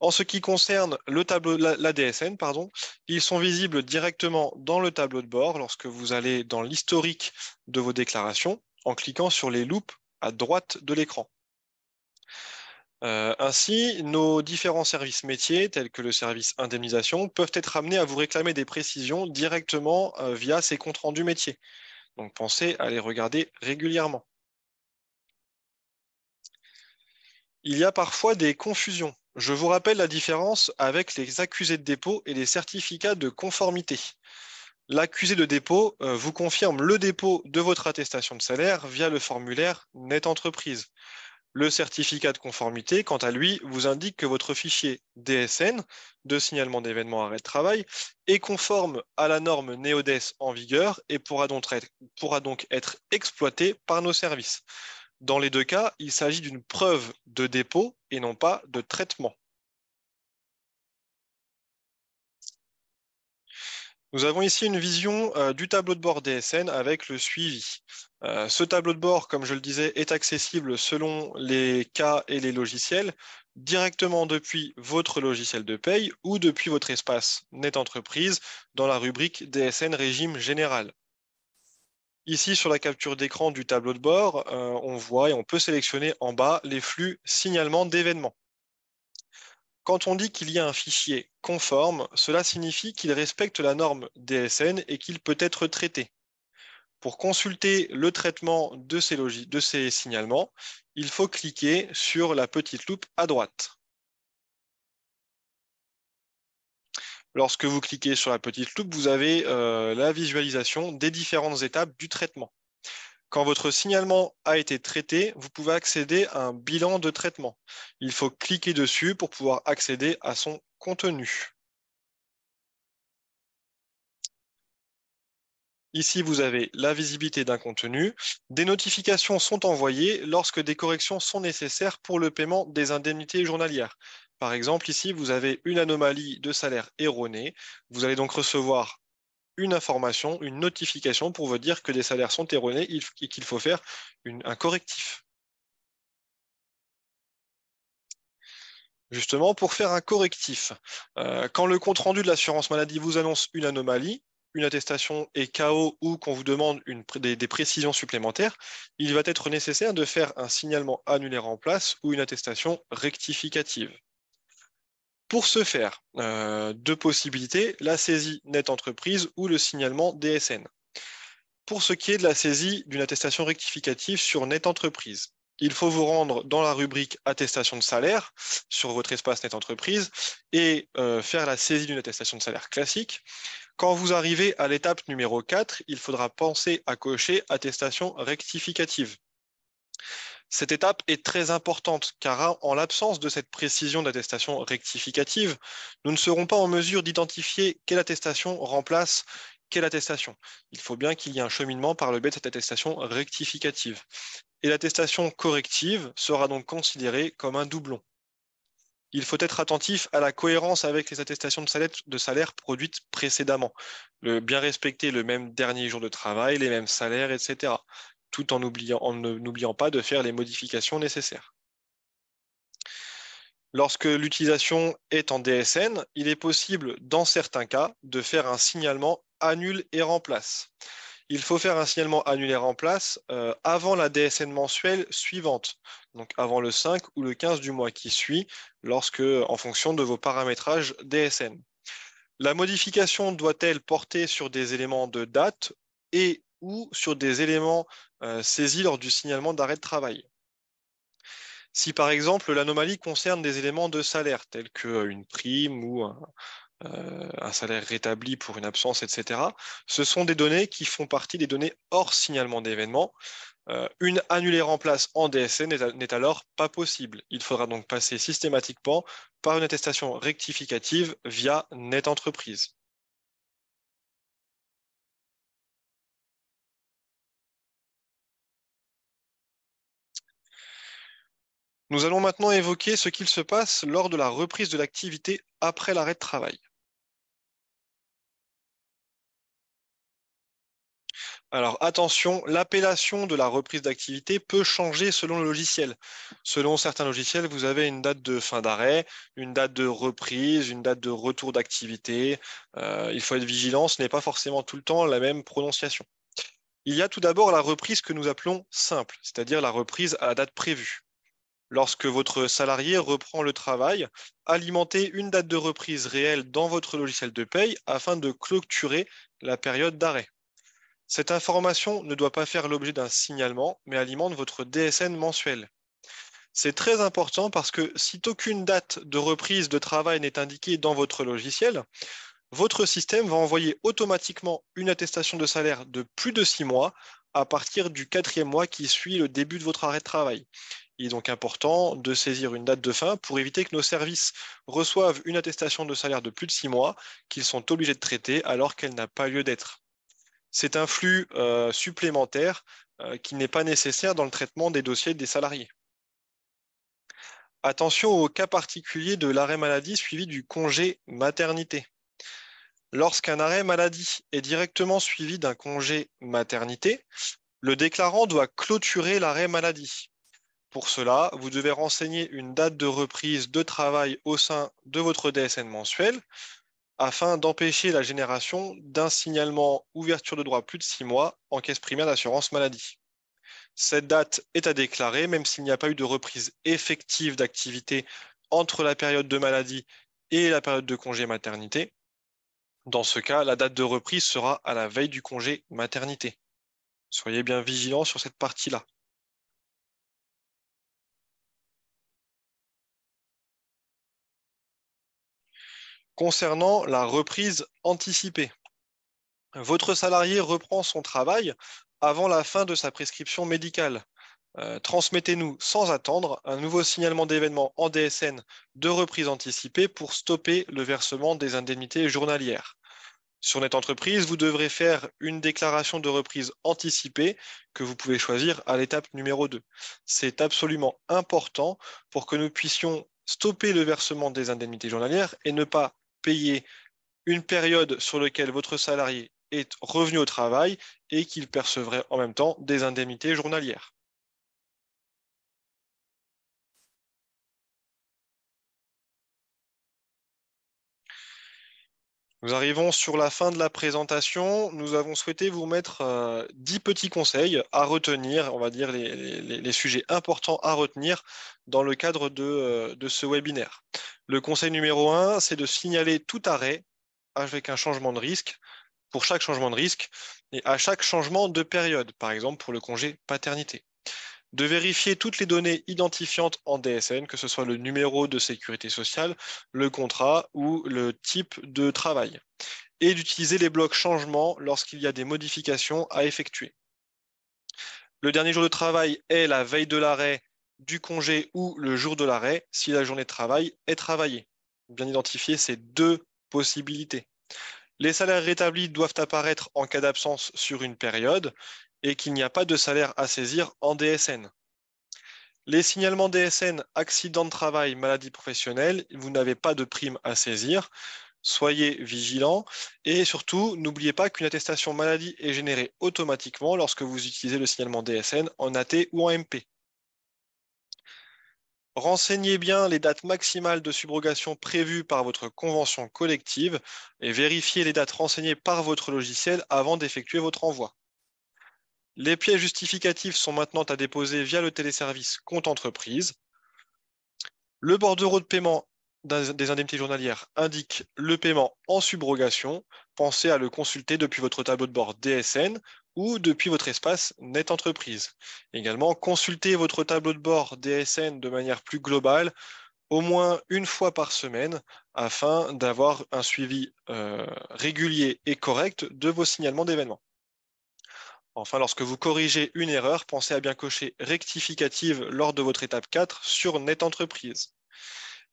En ce qui concerne le tableau, la DSN, pardon, ils sont visibles directement dans le tableau de bord lorsque vous allez dans l'historique de vos déclarations en cliquant sur les loupes à droite de l'écran. Ainsi, nos différents services métiers, tels que le service indemnisation, peuvent être amenés à vous réclamer des précisions directement via ces comptes rendus métiers. Donc pensez à les regarder régulièrement. Il y a parfois des confusions. Je vous rappelle la différence avec les accusés de dépôt et les certificats de conformité. L'accusé de dépôt vous confirme le dépôt de votre attestation de salaire via le formulaire NetEntreprise. Le certificat de conformité, quant à lui, vous indique que votre fichier DSN, de signalement d'événements arrêt de travail, est conforme à la norme NEODES en vigueur et pourra donc être exploité par nos services. Dans les deux cas, il s'agit d'une preuve de dépôt et non pas de traitement. Nous avons ici une vision du tableau de bord DSN avec le suivi. Ce tableau de bord, comme je le disais, est accessible selon les cas et les logiciels directement depuis votre logiciel de paye ou depuis votre espace NetEntreprise dans la rubrique DSN régime général. Ici, sur la capture d'écran du tableau de bord, on voit et on peut sélectionner en bas les flux signalement d'événements. Quand on dit qu'il y a un fichier conforme, cela signifie qu'il respecte la norme DSN et qu'il peut être traité. Pour consulter le traitement de ces signalements, il faut cliquer sur la petite loupe à droite. Lorsque vous cliquez sur la petite loupe, vous avez la visualisation des différentes étapes du traitement. Quand votre signalement a été traité, vous pouvez accéder à un bilan de traitement. Il faut cliquer dessus pour pouvoir accéder à son contenu. Ici, vous avez la visibilité d'un contenu. Des notifications sont envoyées lorsque des corrections sont nécessaires pour le paiement des indemnités journalières. Par exemple, ici, vous avez une anomalie de salaire erronée. Vous allez donc recevoir une information, une notification pour vous dire que des salaires sont erronés et qu'il faut faire un correctif. Justement, pour faire un correctif, quand le compte-rendu de l'assurance maladie vous annonce une anomalie, une attestation est KO ou qu'on vous demande des précisions supplémentaires, il va être nécessaire de faire un signalement annulaire en place ou une attestation rectificative. Pour ce faire, deux possibilités, la saisie NetEntreprise ou le signalement DSN. Pour ce qui est de la saisie d'une attestation rectificative sur NetEntreprise, il faut vous rendre dans la rubrique attestation de salaire sur votre espace NetEntreprise et faire la saisie d'une attestation de salaire classique. Quand vous arrivez à l'étape numéro 4, il faudra penser à cocher attestation rectificative. Cette étape est très importante car en l'absence de cette précision d'attestation rectificative, nous ne serons pas en mesure d'identifier quelle attestation remplace quelle attestation. Il faut bien qu'il y ait un cheminement par le biais de cette attestation rectificative. Et l'attestation corrective sera donc considérée comme un doublon. Il faut être attentif à la cohérence avec les attestations de salaire produites précédemment. Bien respecter le même dernier jour de travail, les mêmes salaires, etc. Tout en n'oubliant pas de faire les modifications nécessaires. Lorsque l'utilisation est en DSN, il est possible, dans certains cas, de faire un signalement annule et remplace. Il faut faire un signalement annule et remplace avant la DSN mensuelle suivante, donc avant le 5 ou le 15 du mois qui suit, en fonction de vos paramétrages DSN. La modification doit-elle porter sur des éléments de date et ou sur des éléments saisis lors du signalement d'arrêt de travail? Si par exemple l'anomalie concerne des éléments de salaire tels qu'une prime ou un salaire rétabli pour une absence, etc., ce sont des données qui font partie des données hors signalement d'événement. Une annulée remplace en DSN n'est alors pas possible. Il faudra donc passer systématiquement par une attestation rectificative via NetEntreprise. Nous allons maintenant évoquer ce qu'il se passe lors de la reprise de l'activité après l'arrêt de travail. Alors attention, l'appellation de la reprise d'activité peut changer selon le logiciel. Selon certains logiciels, vous avez une date de fin d'arrêt, une date de reprise, une date de retour d'activité. Il faut être vigilant, ce n'est pas forcément tout le temps la même prononciation. Il y a tout d'abord la reprise que nous appelons simple, c'est-à-dire la reprise à la date prévue. Lorsque votre salarié reprend le travail, alimentez une date de reprise réelle dans votre logiciel de paye afin de clôturer la période d'arrêt. Cette information ne doit pas faire l'objet d'un signalement, mais alimente votre DSN mensuel. C'est très important parce que si aucune date de reprise de travail n'est indiquée dans votre logiciel, votre système va envoyer automatiquement une attestation de salaire de plus de 6 mois à partir du 4e mois qui suit le début de votre arrêt de travail. Il est donc important de saisir une date de fin pour éviter que nos services reçoivent une attestation de salaire de plus de 6 mois qu'ils sont obligés de traiter alors qu'elle n'a pas lieu d'être. C'est un flux supplémentaire qui n'est pas nécessaire dans le traitement des dossiers des salariés. Attention au cas particulier de l'arrêt maladie suivi du congé maternité. Lorsqu'un arrêt maladie est directement suivi d'un congé maternité, le déclarant doit clôturer l'arrêt maladie. Pour cela, vous devez renseigner une date de reprise de travail au sein de votre DSN mensuel afin d'empêcher la génération d'un signalement ouverture de droit plus de 6 mois en caisse primaire d'assurance maladie. Cette date est à déclarer même s'il n'y a pas eu de reprise effective d'activité entre la période de maladie et la période de congé maternité. Dans ce cas, la date de reprise sera à la veille du congé maternité. Soyez bien vigilants sur cette partie-là. Concernant la reprise anticipée, votre salarié reprend son travail avant la fin de sa prescription médicale. Transmettez-nous sans attendre un nouveau signalement d'événement en DSN de reprise anticipée pour stopper le versement des indemnités journalières. Sur Net Entreprise, vous devrez faire une déclaration de reprise anticipée que vous pouvez choisir à l'étape numéro 2. C'est absolument important pour que nous puissions stopper le versement des indemnités journalières et ne pas payer une période sur laquelle votre salarié est revenu au travail et qu'il percevrait en même temps des indemnités journalières. Nous arrivons sur la fin de la présentation. Nous avons souhaité vous mettre 10 petits conseils à retenir, on va dire les sujets importants à retenir dans le cadre de ce webinaire. Le conseil numéro 1, c'est de signaler tout arrêt avec un changement de risque pour chaque changement de risque et à chaque changement de période, par exemple pour le congé paternité. De vérifier toutes les données identifiantes en DSN, que ce soit le numéro de sécurité sociale, le contrat ou le type de travail, et d'utiliser les blocs changements lorsqu'il y a des modifications à effectuer. Le dernier jour de travail est la veille de l'arrêt du congé ou le jour de l'arrêt si la journée de travail est travaillée. Bien identifier ces deux possibilités. Les salaires rétablis doivent apparaître en cas d'absence sur une période et qu'il n'y a pas de salaire à saisir en DSN. Les signalements DSN, accident de travail, maladie professionnelle, vous n'avez pas de prime à saisir. Soyez vigilants et surtout, n'oubliez pas qu'une attestation maladie est générée automatiquement lorsque vous utilisez le signalement DSN en AT ou en MP. Renseignez bien les dates maximales de subrogation prévues par votre convention collective et vérifiez les dates renseignées par votre logiciel avant d'effectuer votre envoi. Les pièces justificatives sont maintenant à déposer via le téléservice compte entreprise. Le bordereau de paiement des indemnités journalières indique le paiement en subrogation. Pensez à le consulter depuis votre tableau de bord DSN ou depuis votre espace Net Entreprise. Également, consultez votre tableau de bord DSN de manière plus globale, au moins une fois par semaine, afin d'avoir un suivi régulier et correct de vos signalements d'événements. Enfin, lorsque vous corrigez une erreur, pensez à bien cocher rectificative lors de votre étape 4 sur Net Entreprise.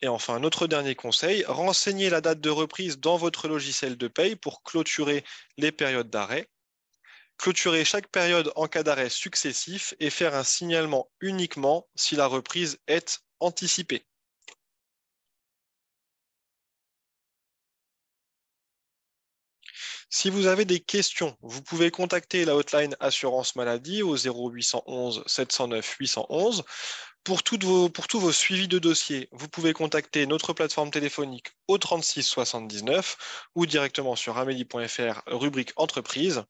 Et enfin, notre dernier conseil, renseignez la date de reprise dans votre logiciel de paye pour clôturer les périodes d'arrêt. Clôturer chaque période en cas d'arrêt successif et faire un signalement uniquement si la reprise est anticipée. Si vous avez des questions, vous pouvez contacter la hotline Assurance Maladie au 0811 709 811. Pour tous vos suivis de dossier, vous pouvez contacter notre plateforme téléphonique au 36 79 ou directement sur amélie.fr, rubrique entreprise.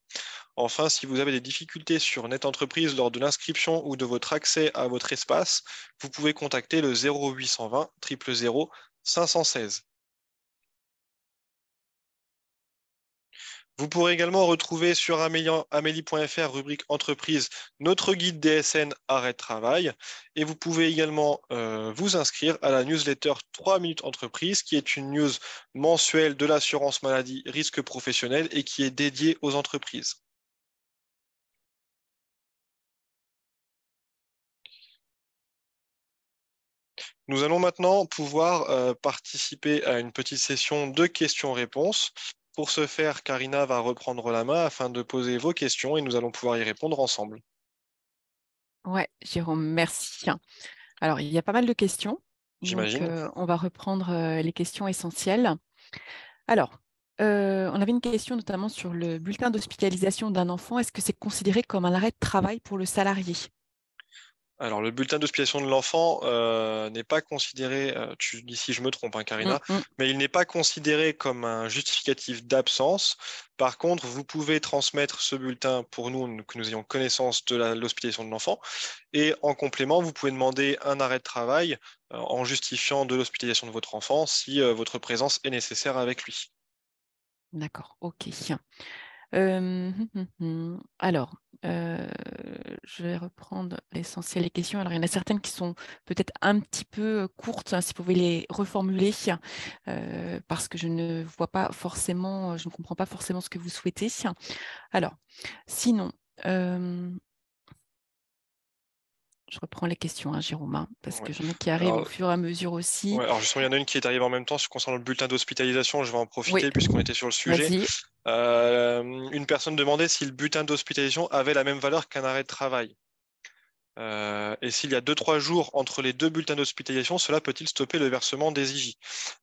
Enfin, si vous avez des difficultés sur Net Entreprise lors de l'inscription ou de votre accès à votre espace, vous pouvez contacter le 0820 000 516. Vous pourrez également retrouver sur amélie.fr, rubrique entreprise, notre guide DSN arrêt de travail. Et vous pouvez également vous inscrire à la newsletter 3 minutes entreprise, qui est une news mensuelle de l'assurance maladie risque professionnel et qui est dédiée aux entreprises. Nous allons maintenant pouvoir participer à une petite session de questions-réponses. Pour ce faire, Karina va reprendre la main afin de poser vos questions et nous allons pouvoir y répondre ensemble. Ouais, Jérôme, merci. Alors, il y a pas mal de questions. Donc, J'imagine. on va reprendre les questions essentielles. Alors, on avait une question notamment sur le bulletin d'hospitalisation d'un enfant. Est-ce que c'est considéré comme un arrêt de travail pour le salarié? Alors, le bulletin d'hospitalisation de l'enfant n'est pas considéré, tu dis si je me trompe, hein, Karina, Mm. mais il n'est pas considéré comme un justificatif d'absence. Par contre, vous pouvez transmettre ce bulletin pour nous, que nous ayons connaissance de l'hospitalisation de l'enfant. Et en complément, vous pouvez demander un arrêt de travail en justifiant de l'hospitalisation de votre enfant si votre présence est nécessaire avec lui. D'accord, ok. Alors, je vais reprendre l'essentiel des questions. Alors, il y en a certaines qui sont peut-être un petit peu courtes, hein, si vous pouvez les reformuler, parce que je ne vois pas forcément, je ne comprends pas forcément ce que vous souhaitez. Alors, sinon, je reprends les questions, hein, Jérôme, hein, parce Ouais. que j'en ai qui arrivent au Alors, fur et à mesure aussi. ouais, alors justement, il y en a une qui est arrivée en même temps concernant le bulletin d'hospitalisation. Je vais en Oui, profiter puisqu'on était sur le sujet. vas-y. Une personne demandait si le bulletin d'hospitalisation avait la même valeur qu'un arrêt de travail. Et s'il y a 2-3 jours entre les deux bulletins d'hospitalisation, cela peut-il stopper le versement des IJ?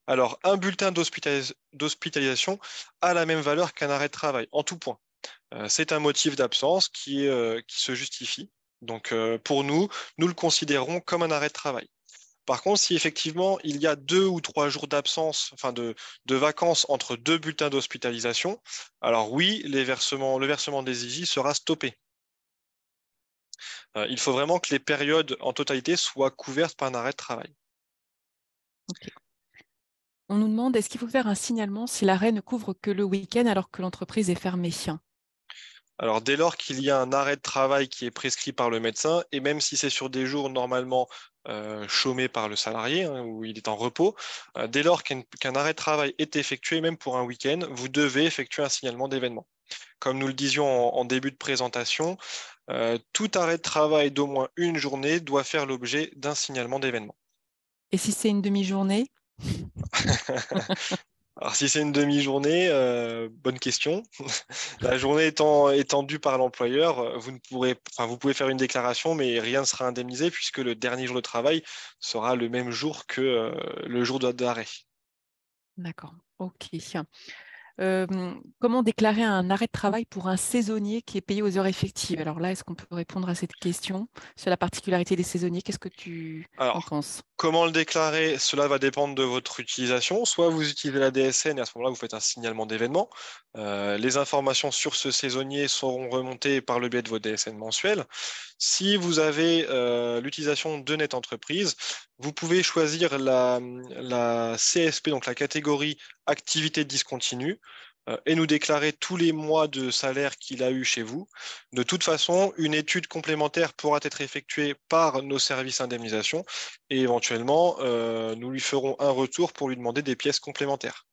Alors, un bulletin d'hospitalisation a la même valeur qu'un arrêt de travail, en tout point. C'est un motif d'absence qui se justifie. Donc, pour nous, nous le considérons comme un arrêt de travail. Par contre, si effectivement il y a 2 ou 3 jours d'absence, enfin de vacances entre deux bulletins d'hospitalisation, alors oui, le versement des IJ sera stoppé. Il faut vraiment que les périodes en totalité soient couvertes par un arrêt de travail. Ok. On nous demande, est-ce qu'il faut faire un signalement si l'arrêt ne couvre que le week-end alors que l'entreprise est fermée? Alors, dès lors qu'il y a un arrêt de travail qui est prescrit par le médecin, et même si c'est sur des jours normalement chômés par le salarié, hein, où il est en repos, dès lors qu'un arrêt de travail est effectué, même pour un week-end, vous devez effectuer un signalement d'événement. Comme nous le disions en début de présentation, tout arrêt de travail d'au moins une journée doit faire l'objet d'un signalement d'événement. Et si c'est une demi-journée? Alors, si c'est une demi-journée, bonne question. La journée étant due par l'employeur, vous pouvez faire une déclaration, mais rien ne sera indemnisé puisque le dernier jour de travail sera le même jour que le jour d'arrêt. D'accord, ok. Comment déclarer un arrêt de travail pour un saisonnier qui est payé aux heures effectives? Alors là, est-ce qu'on peut répondre à cette question sur la particularité des saisonniers? Qu'est-ce que tu en Alors, penses? comment le déclarer? Cela va dépendre de votre utilisation. Soit vous utilisez la DSN et à ce moment-là, vous faites un signalement d'événement. Les informations sur ce saisonnier seront remontées par le biais de vos DSN mensuels. Si vous avez l'utilisation de Net Entreprise, vous pouvez choisir la CSP, donc la catégorie activité discontinue, et nous déclarer tous les mois de salaire qu'il a eu chez vous. De toute façon, une étude complémentaire pourra être effectuée par nos services indemnisation et éventuellement, nous lui ferons un retour pour lui demander des pièces complémentaires.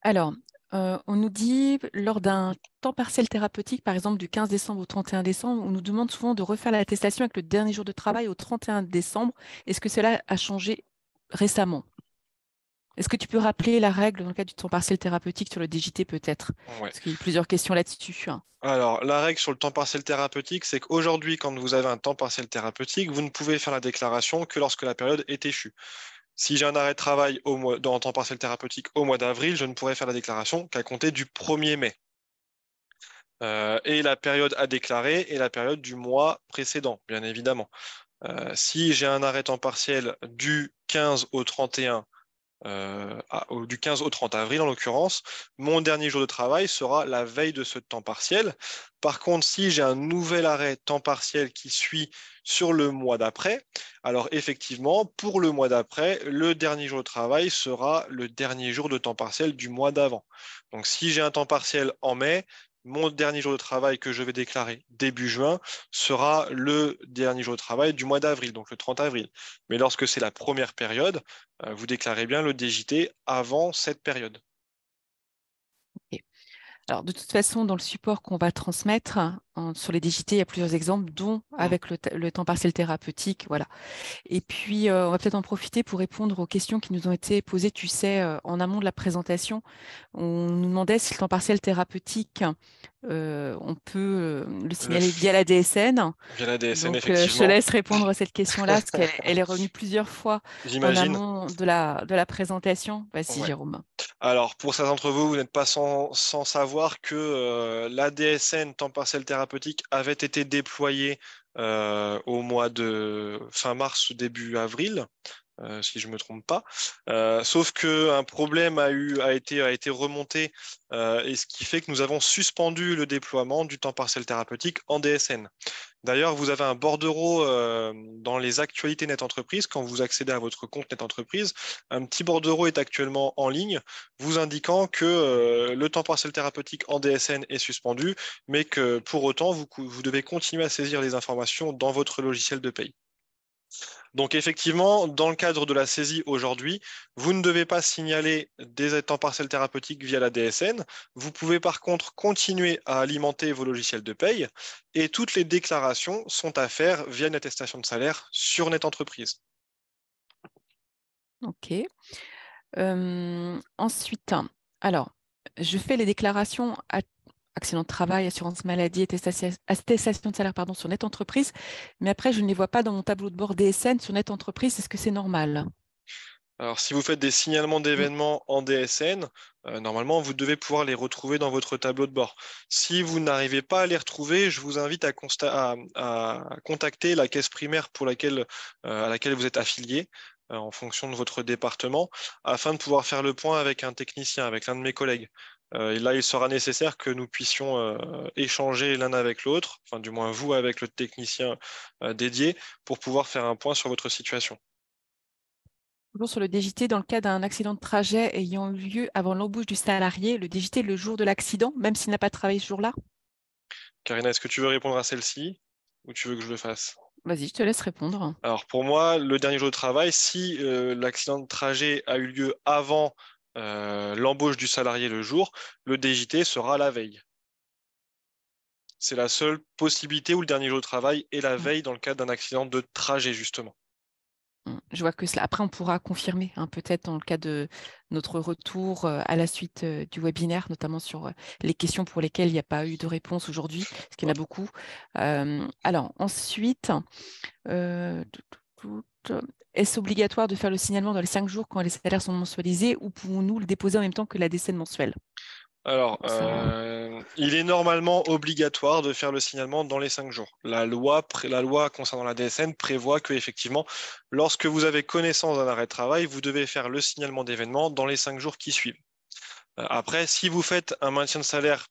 Alors, on nous dit, lors d'un temps partiel thérapeutique, par exemple du 15 décembre au 31 décembre, on nous demande souvent de refaire l'attestation avec le dernier jour de travail au 31 décembre. Est-ce que cela a changé récemment? Est-ce que tu peux rappeler la règle dans le cadre du temps partiel thérapeutique sur le DJT peut-être? Ouais. Parce qu'il y a eu plusieurs questions là-dessus. Alors, la règle sur le temps partiel thérapeutique, c'est qu'aujourd'hui, quand vous avez un temps partiel thérapeutique, vous ne pouvez faire la déclaration que lorsque la période est échue. Si j'ai un arrêt de travail dans un temps partiel thérapeutique au mois d'avril, je ne pourrai faire la déclaration qu'à compter du 1er mai. Et la période à déclarer est la période du mois précédent, bien évidemment. Si j'ai un arrêt temps partiel du 15 au 31, du 15 au 30 avril en l'occurrence, mon dernier jour de travail sera la veille de ce temps partiel. Par contre, si j'ai un nouvel arrêt temps partiel qui suit sur le mois d'après, alors effectivement, pour le mois d'après, le dernier jour de travail sera le dernier jour de temps partiel du mois d'avant. Donc si j'ai un temps partiel en mai, mon dernier jour de travail que je vais déclarer début juin sera le dernier jour de travail du mois d'avril, donc le 30 avril. Mais lorsque c'est la première période, vous déclarez bien le DJT avant cette période. Ok. Alors, de toute façon, dans le support qu'on va transmettre sur les DJT, il y a plusieurs exemples, dont Mm. avec le temps partiel thérapeutique. Voilà. Et puis, on va peut-être en profiter pour répondre aux questions qui nous ont été posées, tu sais, en amont de la présentation. On nous demandait si le temps partiel thérapeutique, on peut le Le signaler via f- la DSN. Via la DSN, Donc, je te effectivement, laisse répondre à cette question-là, parce qu'elle est revenue plusieurs fois en j'imagine. amont de la présentation. Vas-y, Ouais. Jérôme. Alors, pour certains d'entre vous, vous n'êtes pas sans savoir que la DSN, temps partiel thérapeutique, avait été déployée au mois de fin mars, début avril. Si je me trompe pas. Sauf que un problème a été remonté, et ce qui fait que nous avons suspendu le déploiement du temps partiel thérapeutique en DSN. D'ailleurs, vous avez un bordereau dans les actualités Net Entreprise. Quand vous accédez à votre compte Net Entreprise, un petit bordereau est actuellement en ligne vous indiquant que le temps partiel thérapeutique en DSN est suspendu, mais que pour autant, vous devez continuer à saisir les informations dans votre logiciel de paye. Donc effectivement, dans le cadre de la saisie aujourd'hui, vous ne devez pas signaler des temps partiels thérapeutiques via la DSN. Vous pouvez par contre continuer à alimenter vos logiciels de paye et toutes les déclarations sont à faire via une attestation de salaire sur Net Entreprise. OK. Ensuite, alors, je fais les déclarations accident de travail, assurance maladie, attestation de salaire pardon, sur Net Entreprise, mais après, je ne les vois pas dans mon tableau de bord DSN sur Net Entreprise. Est-ce que c'est normal? Alors, si vous faites des signalements Mm. d'événements en DSN, normalement, vous devez pouvoir les retrouver dans votre tableau de bord. Si vous n'arrivez pas à les retrouver, je vous invite à contacter la caisse primaire à laquelle vous êtes affilié, en fonction de votre département, afin de pouvoir faire le point avec un technicien, avec l'un de mes collègues. Et là, il sera nécessaire que nous puissions échanger l'un avec l'autre, enfin du moins vous avec le technicien dédié, pour pouvoir faire un point sur votre situation. Toujours sur le DJT, dans le cas d'un accident de trajet ayant eu lieu avant l'embauche du salarié, le DJT le jour de l'accident, même s'il n'a pas travaillé ce jour-là? Karina, est-ce que tu veux répondre à celle-ci ou tu veux que je le fasse? Vas-y, je te laisse répondre. Alors pour moi, le dernier jour de travail, si l'accident de trajet a eu lieu avant l'embauche du salarié le jour, le DJT sera la veille. C'est la seule possibilité où le dernier jour de travail est la Mm. veille dans le cas d'un accident de trajet, justement. Je vois que cela. Après, on pourra confirmer, hein, peut-être dans le cas de notre retour à la suite du webinaire, notamment sur les questions pour lesquelles il n'y a pas eu de réponse aujourd'hui, parce qu'il y en a beaucoup. Alors, ensuite, est-ce obligatoire de faire le signalement dans les 5 jours quand les salaires sont mensualisés ou pouvons-nous le déposer en même temps que la décès mensuelle? Alors, Ça, il est normalement obligatoire de faire le signalement dans les 5 jours. La loi concernant la DSN prévoit que, effectivement, lorsque vous avez connaissance d'un arrêt de travail, vous devez faire le signalement d'événement dans les 5 jours qui suivent. Après, si vous faites un maintien de salaire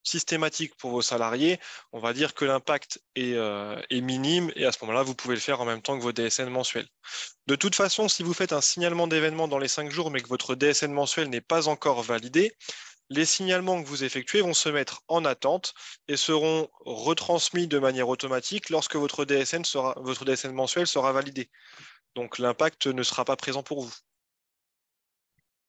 systématique pour vos salariés, on va dire que l'impact est minime et à ce moment-là, vous pouvez le faire en même temps que vos DSN mensuels. De toute façon, si vous faites un signalement d'événement dans les 5 jours mais que votre DSN mensuel n'est pas encore validé, les signalements que vous effectuez vont se mettre en attente et seront retransmis de manière automatique lorsque votre DSN mensuel sera validé. Donc l'impact ne sera pas présent pour vous.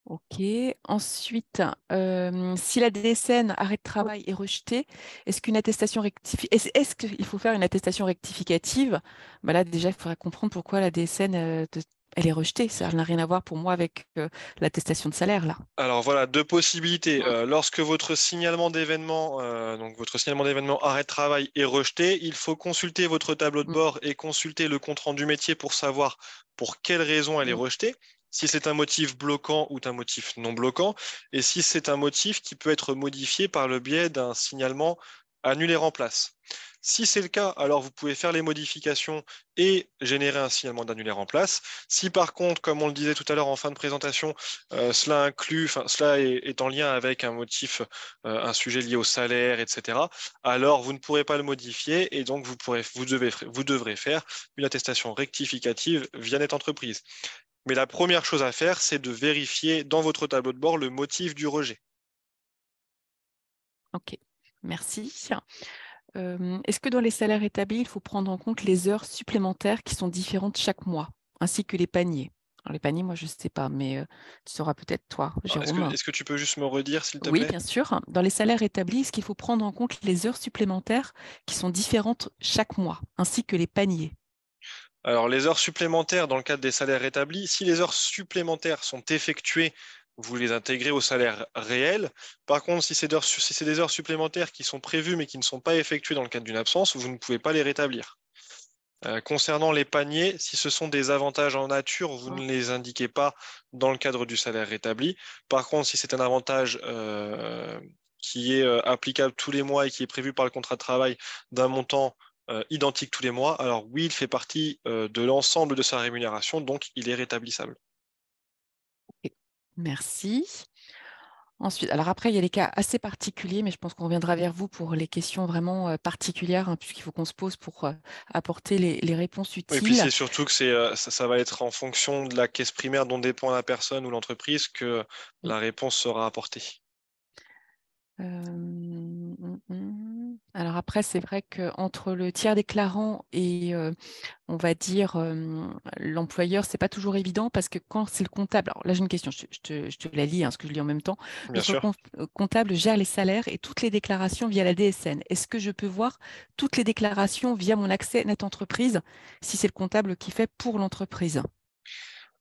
ok. Ensuite, si la DSN arrêt de travail est rejetée, est-ce qu'une attestation est-ce qu'il faut faire une attestation rectificative? Bah là, déjà, il faudrait comprendre pourquoi la DSN elle est rejetée. Ça n'a rien à voir pour moi avec l'attestation de salaire, là. Alors voilà, deux possibilités. Mm. Lorsque votre signalement d'événement, donc votre signalement d'événement arrêt de travail est rejeté, il faut consulter votre tableau de Mm. bord et consulter le compte-rendu métier pour savoir pour quelle raison elle est Mm. rejetée, si c'est un motif bloquant ou un motif non bloquant, et si c'est un motif qui peut être modifié par le biais d'un signalement annulé remplace. Si c'est le cas, alors vous pouvez faire les modifications et générer un signalement d'annulé remplace. Si par contre, comme on le disait tout à l'heure en fin de présentation, cela est en lien avec un motif, un sujet lié au salaire, etc. Alors, vous ne pourrez pas le modifier et donc vous devrez faire une attestation rectificative via Net Entreprise. Mais la première chose à faire, c'est de vérifier dans votre tableau de bord le motif du rejet. OK, merci. Est-ce que dans les salaires établis, il faut prendre en compte les heures supplémentaires qui sont différentes chaque mois, ainsi que les paniers? Alors, les paniers, moi, je ne sais pas, mais tu sauras peut-être toi, Alors, Jérôme. est-ce que tu peux juste me redire, s'il te Oui, plaît? bien sûr. Dans les salaires établis, est-ce qu'il faut prendre en compte les heures supplémentaires qui sont différentes chaque mois, ainsi que les paniers? Alors, les heures supplémentaires dans le cadre des salaires établis, si les heures supplémentaires sont effectuées, vous les intégrez au salaire réel. Par contre, si c'est des heures supplémentaires qui sont prévues mais qui ne sont pas effectuées dans le cadre d'une absence, vous ne pouvez pas les rétablir. Concernant les paniers, si ce sont des avantages en nature, vous Mm. ne les indiquez pas dans le cadre du salaire rétabli. Par contre, si c'est un avantage qui est applicable tous les mois et qui est prévu par le contrat de travail d'un montant identique tous les mois, alors oui, il fait partie de l'ensemble de sa rémunération, donc il est rétablissable. Ok. Merci. Ensuite, alors après, il y a des cas assez particuliers, mais je pense qu'on reviendra vers vous pour les questions vraiment particulières, hein, puisqu'il faut qu'on se pose pour apporter les réponses Et puis utiles. c'est surtout que ça va être en fonction de la caisse primaire dont dépend la personne ou l'entreprise que Mm. la réponse sera apportée. Alors après, c'est vrai qu'entre le tiers déclarant et on va dire l'employeur, c'est pas toujours évident parce que quand c'est le comptable, alors là j'ai une question, je te la lis, hein, ce que je lis en même temps. Bien Notre sûr. comptable gère les salaires et toutes les déclarations via la DSN. Est-ce que je peux voir toutes les déclarations via mon accès Net Entreprise si c'est le comptable qui fait pour l'entreprise?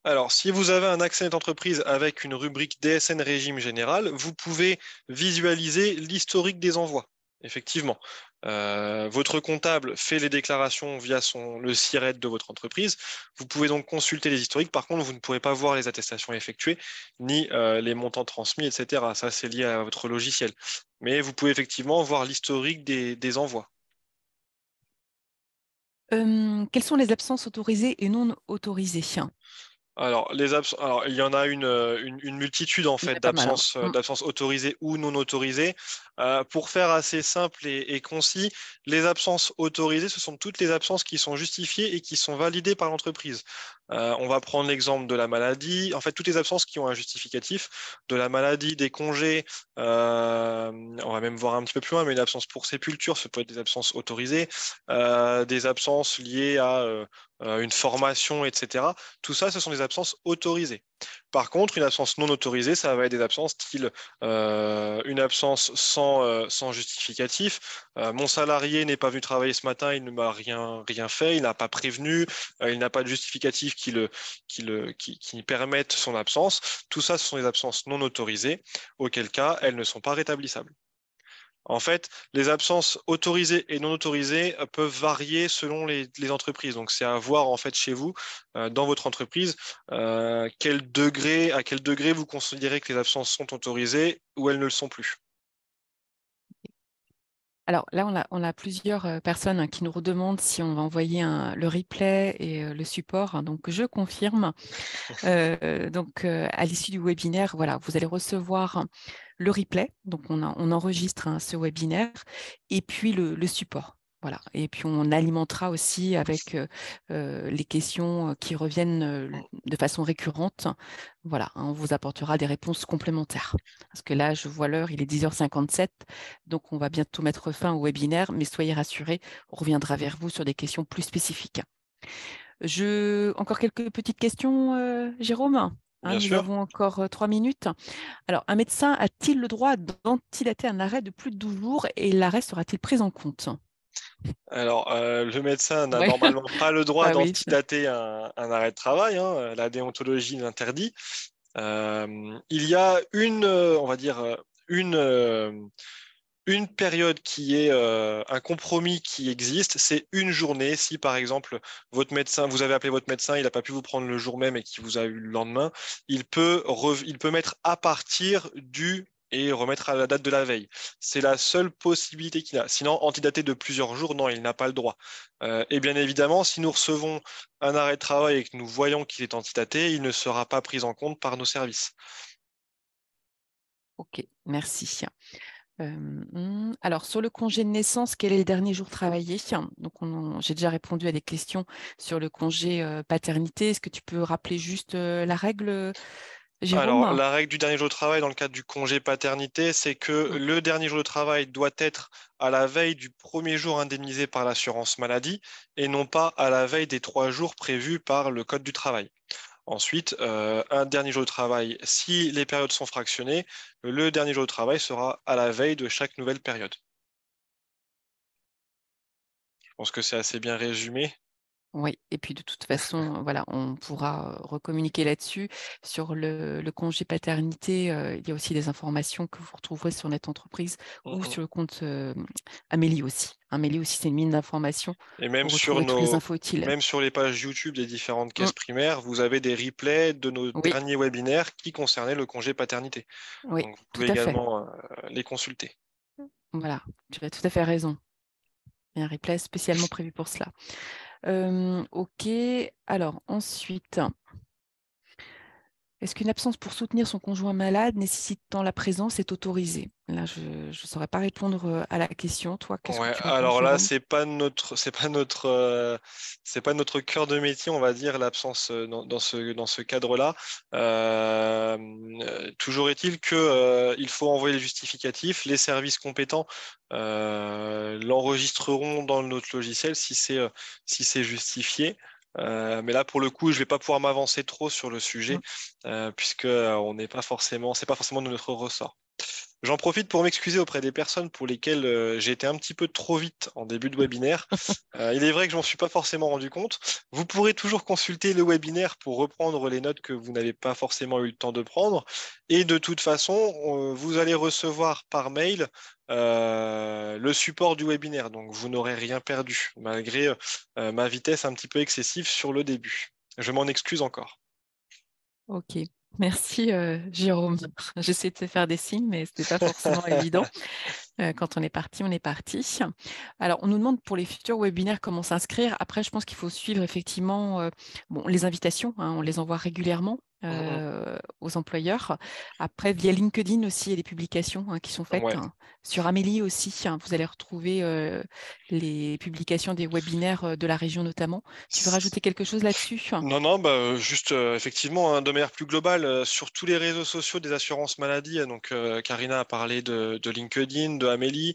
Alors, si vous avez un accès d'entreprise avec une rubrique DSN régime général, vous pouvez visualiser l'historique des envois. Effectivement, votre comptable fait les déclarations via le SIRET de votre entreprise. Vous pouvez donc consulter les historiques. Par contre, vous ne pourrez pas voir les attestations effectuées ni les montants transmis, etc. Ça, c'est lié à votre logiciel. Mais vous pouvez effectivement voir l'historique des envois. Quelles sont les absences autorisées et non autorisées? Alors, il y en a une multitude en Il y en fait a pas mal, hein. d'absences autorisées ou non autorisées. Pour faire assez simple et concis, les absences autorisées, ce sont toutes les absences qui sont justifiées et qui sont validées par l'entreprise. On va prendre l'exemple de la maladie, en fait, toutes les absences qui ont un justificatif, de la maladie, des congés, on va même voir un petit peu plus loin, mais une absence pour sépulture, ça peut être des absences autorisées, des absences liées à une formation, etc. Tout ça, ce sont des absences autorisées. Par contre, une absence non autorisée, ça va être des absences style une absence sans justificatif. Mon salarié n'est pas venu travailler ce matin, il ne m'a rien fait, il n'a pas prévenu, il n'a pas de justificatif qui permette son absence. Tout ça, ce sont des absences non autorisées, auquel cas, elles ne sont pas rétablissables. En fait, les absences autorisées et non autorisées peuvent varier selon les entreprises. Donc, c'est à voir en fait chez vous, dans votre entreprise, à quel degré vous considérez que les absences sont autorisées ou elles ne le sont plus. Alors là, on a plusieurs personnes, hein, qui nous redemandent si on va envoyer le replay et le support, hein. Donc, je confirme. À l'issue du webinaire, voilà, vous allez recevoir le replay. Donc, on enregistre, hein, ce webinaire et puis le support. Voilà. Et puis, on alimentera aussi avec les questions qui reviennent de façon récurrente. Voilà, hein, on vous apportera des réponses complémentaires. Parce que là, je vois l'heure, il est 10h57. Donc, on va bientôt mettre fin au webinaire. Mais soyez rassurés, on reviendra vers vous sur des questions plus spécifiques. Encore quelques petites questions, Jérôme? Hein, Bien nous sûr. avons encore 3 minutes. Alors, un médecin a-t-il le droit d'antidater un arrêt de plus de 12 jours et l'arrêt sera-t-il pris en compte? Alors, le médecin n'a Ouais. normalement pas le droit Ah oui. d'antidater un arrêt de travail, hein, la déontologie l'interdit. Il y a on va dire, une période qui est un compromis qui existe, c'est une journée. Si par exemple vous avez appelé votre médecin, il n'a pas pu vous prendre le jour même et qu'il vous a eu le lendemain, il peut mettre à partir du et remettre à la date de la veille. C'est la seule possibilité qu'il a. Sinon, antidater de plusieurs jours, non, il n'a pas le droit. Et bien évidemment, si nous recevons un arrêt de travail et que nous voyons qu'il est antidaté, il ne sera pas pris en compte par nos services. Ok, merci. Alors, sur le congé de naissance, quel est le dernier jour travaillé? Donc, j'ai déjà répondu à des questions sur le congé paternité. Est-ce que tu peux rappeler juste la règle, Alors, Jérôme? la règle du dernier jour de travail dans le cadre du congé paternité, c'est que Mm. le dernier jour de travail doit être à la veille du premier jour indemnisé par l'assurance maladie et non pas à la veille des 3 jours prévus par le Code du travail. Ensuite, un dernier jour de travail, si les périodes sont fractionnées, le dernier jour de travail sera à la veille de chaque nouvelle période. Je pense que c'est assez bien résumé. Oui, et puis de toute façon, voilà, on pourra recommuniquer là-dessus. Sur le congé paternité, il y a aussi des informations que vous retrouverez sur notre entreprise ou Mhm. sur le compte Amélie aussi. Amélie aussi, c'est une mine d'informations. Et Vous retrouverez toutes les infos utiles. même sur les pages YouTube des différentes Mm. caisses primaires, vous avez des replays de nos Oui, derniers webinaires qui concernaient le congé paternité. oui, Donc, vous tout pouvez à fait. également les consulter. Voilà, tu as tout à fait raison. Il y a un replay spécialement prévu pour cela. Ok, alors ensuite, est-ce qu'une absence pour soutenir son conjoint malade nécessitant la présence est autorisée? Là, je ne saurais pas répondre à la question. Toi, qu'est-ce que Ouais, tu réponds, alors là, Jérôme? c'est pas notre cœur de métier, on va dire, l'absence dans ce cadre-là. Toujours est-il que il faut envoyer les justificatifs. Les services compétents l'enregistreront dans notre logiciel si c'est justifié. Mais là, pour le coup, je vais pas pouvoir m'avancer trop sur le sujet Mm. puisque on n'est pas forcément, c'est pas forcément de notre ressort. J'en profite pour m'excuser auprès des personnes pour lesquelles j'ai été un petit peu trop vite en début de webinaire. Il est vrai que je m'en suis pas forcément rendu compte. Vous pourrez toujours consulter le webinaire pour reprendre les notes que vous n'avez pas forcément eu le temps de prendre. Et de toute façon, vous allez recevoir par mail le support du webinaire. Donc vous n'aurez rien perdu, malgré ma vitesse un petit peu excessive sur le début. Je m'en excuse encore. Ok, merci Jérôme. J'essaie de te faire des signes, mais ce n'était pas forcément évident. Quand on est parti, on est parti. Alors, on nous demande pour les futurs webinaires comment s'inscrire. Après, je pense qu'il faut suivre effectivement bon, les invitations, hein, on les envoie régulièrement aux employeurs. Après, via LinkedIn aussi, il y a des publications qui sont faites. Ouais. Sur Amélie aussi, vous allez retrouver les publications des webinaires de la région notamment. Tu veux rajouter quelque chose là-dessus? Non, non, bah, juste effectivement, hein, de manière plus globale, sur tous les réseaux sociaux des assurances maladie, donc Karina a parlé de LinkedIn, de Amélie.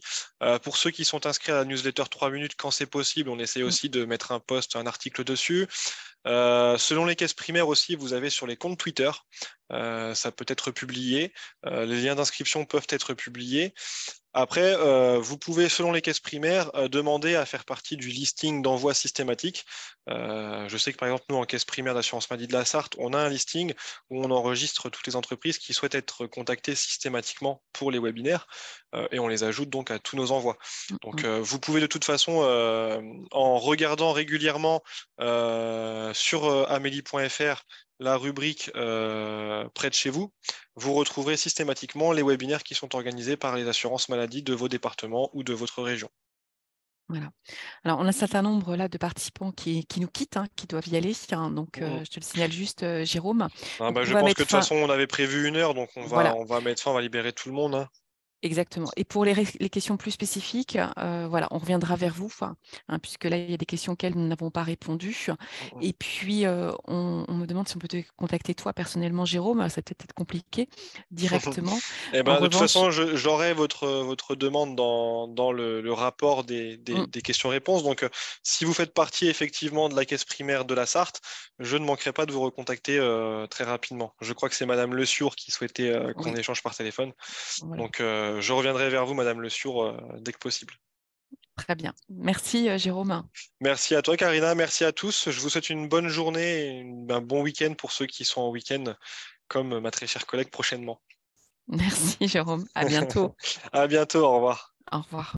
Pour ceux qui sont inscrits à la newsletter 3 minutes, quand c'est possible, on essaie Mm, aussi de mettre un post, un article dessus. Selon les caisses primaires aussi, vous avez sur les comptes Twitter, ça peut être publié. Les liens d'inscription peuvent être publiés. Après, vous pouvez, selon les caisses primaires, demander à faire partie du listing d'envoi systématique. Je sais que par exemple, nous, en caisse primaire d'assurance maladie de la Sarthe, on a un listing où on enregistre toutes les entreprises qui souhaitent être contactées systématiquement pour les webinaires et on les ajoute donc à tous nos envois. mm, Donc, mm. vous pouvez de toute façon, en regardant régulièrement sur amélie.fr la rubrique près de chez vous, vous retrouverez systématiquement les webinaires qui sont organisés par les assurances maladies de vos départements ou de votre région. Voilà. Alors, on a un certain nombre là de participants qui nous quittent, qui doivent y aller. Donc, Mhm. je te le signale juste, Jérôme. Ah Donc, bah, on je va pense que mettre de toute fin. façon, on avait prévu 1 heure, donc Voilà. on va mettre fin, on va libérer tout le monde, hein. Exactement. Et pour les questions plus spécifiques, voilà, on reviendra vers vous, puisque là, il y a des questions auxquelles nous n'avons pas répondu. Mhm. Et puis, on me demande si on peut te contacter toi personnellement, Jérôme. Ça peut être compliqué directement. Eh En ben, de toute revanche, façon, j'aurai votre demande dans le rapport mm, des questions-réponses. Donc, si vous faites partie effectivement de la caisse primaire de la Sarthe, je ne manquerai pas de vous recontacter très rapidement. Je crois que c'est Madame Le Siour qui souhaitait qu'on oui, échange par téléphone. voilà. Donc, je reviendrai vers vous, Madame Le Siour, dès que possible. Très bien. Merci, Jérôme. Merci à toi, Karina. Merci à tous. Je vous souhaite une bonne journée et un bon week-end pour ceux qui sont en week-end, comme ma très chère collègue prochainement. Merci, Jérôme. À bientôt. À bientôt. Au revoir. Au revoir.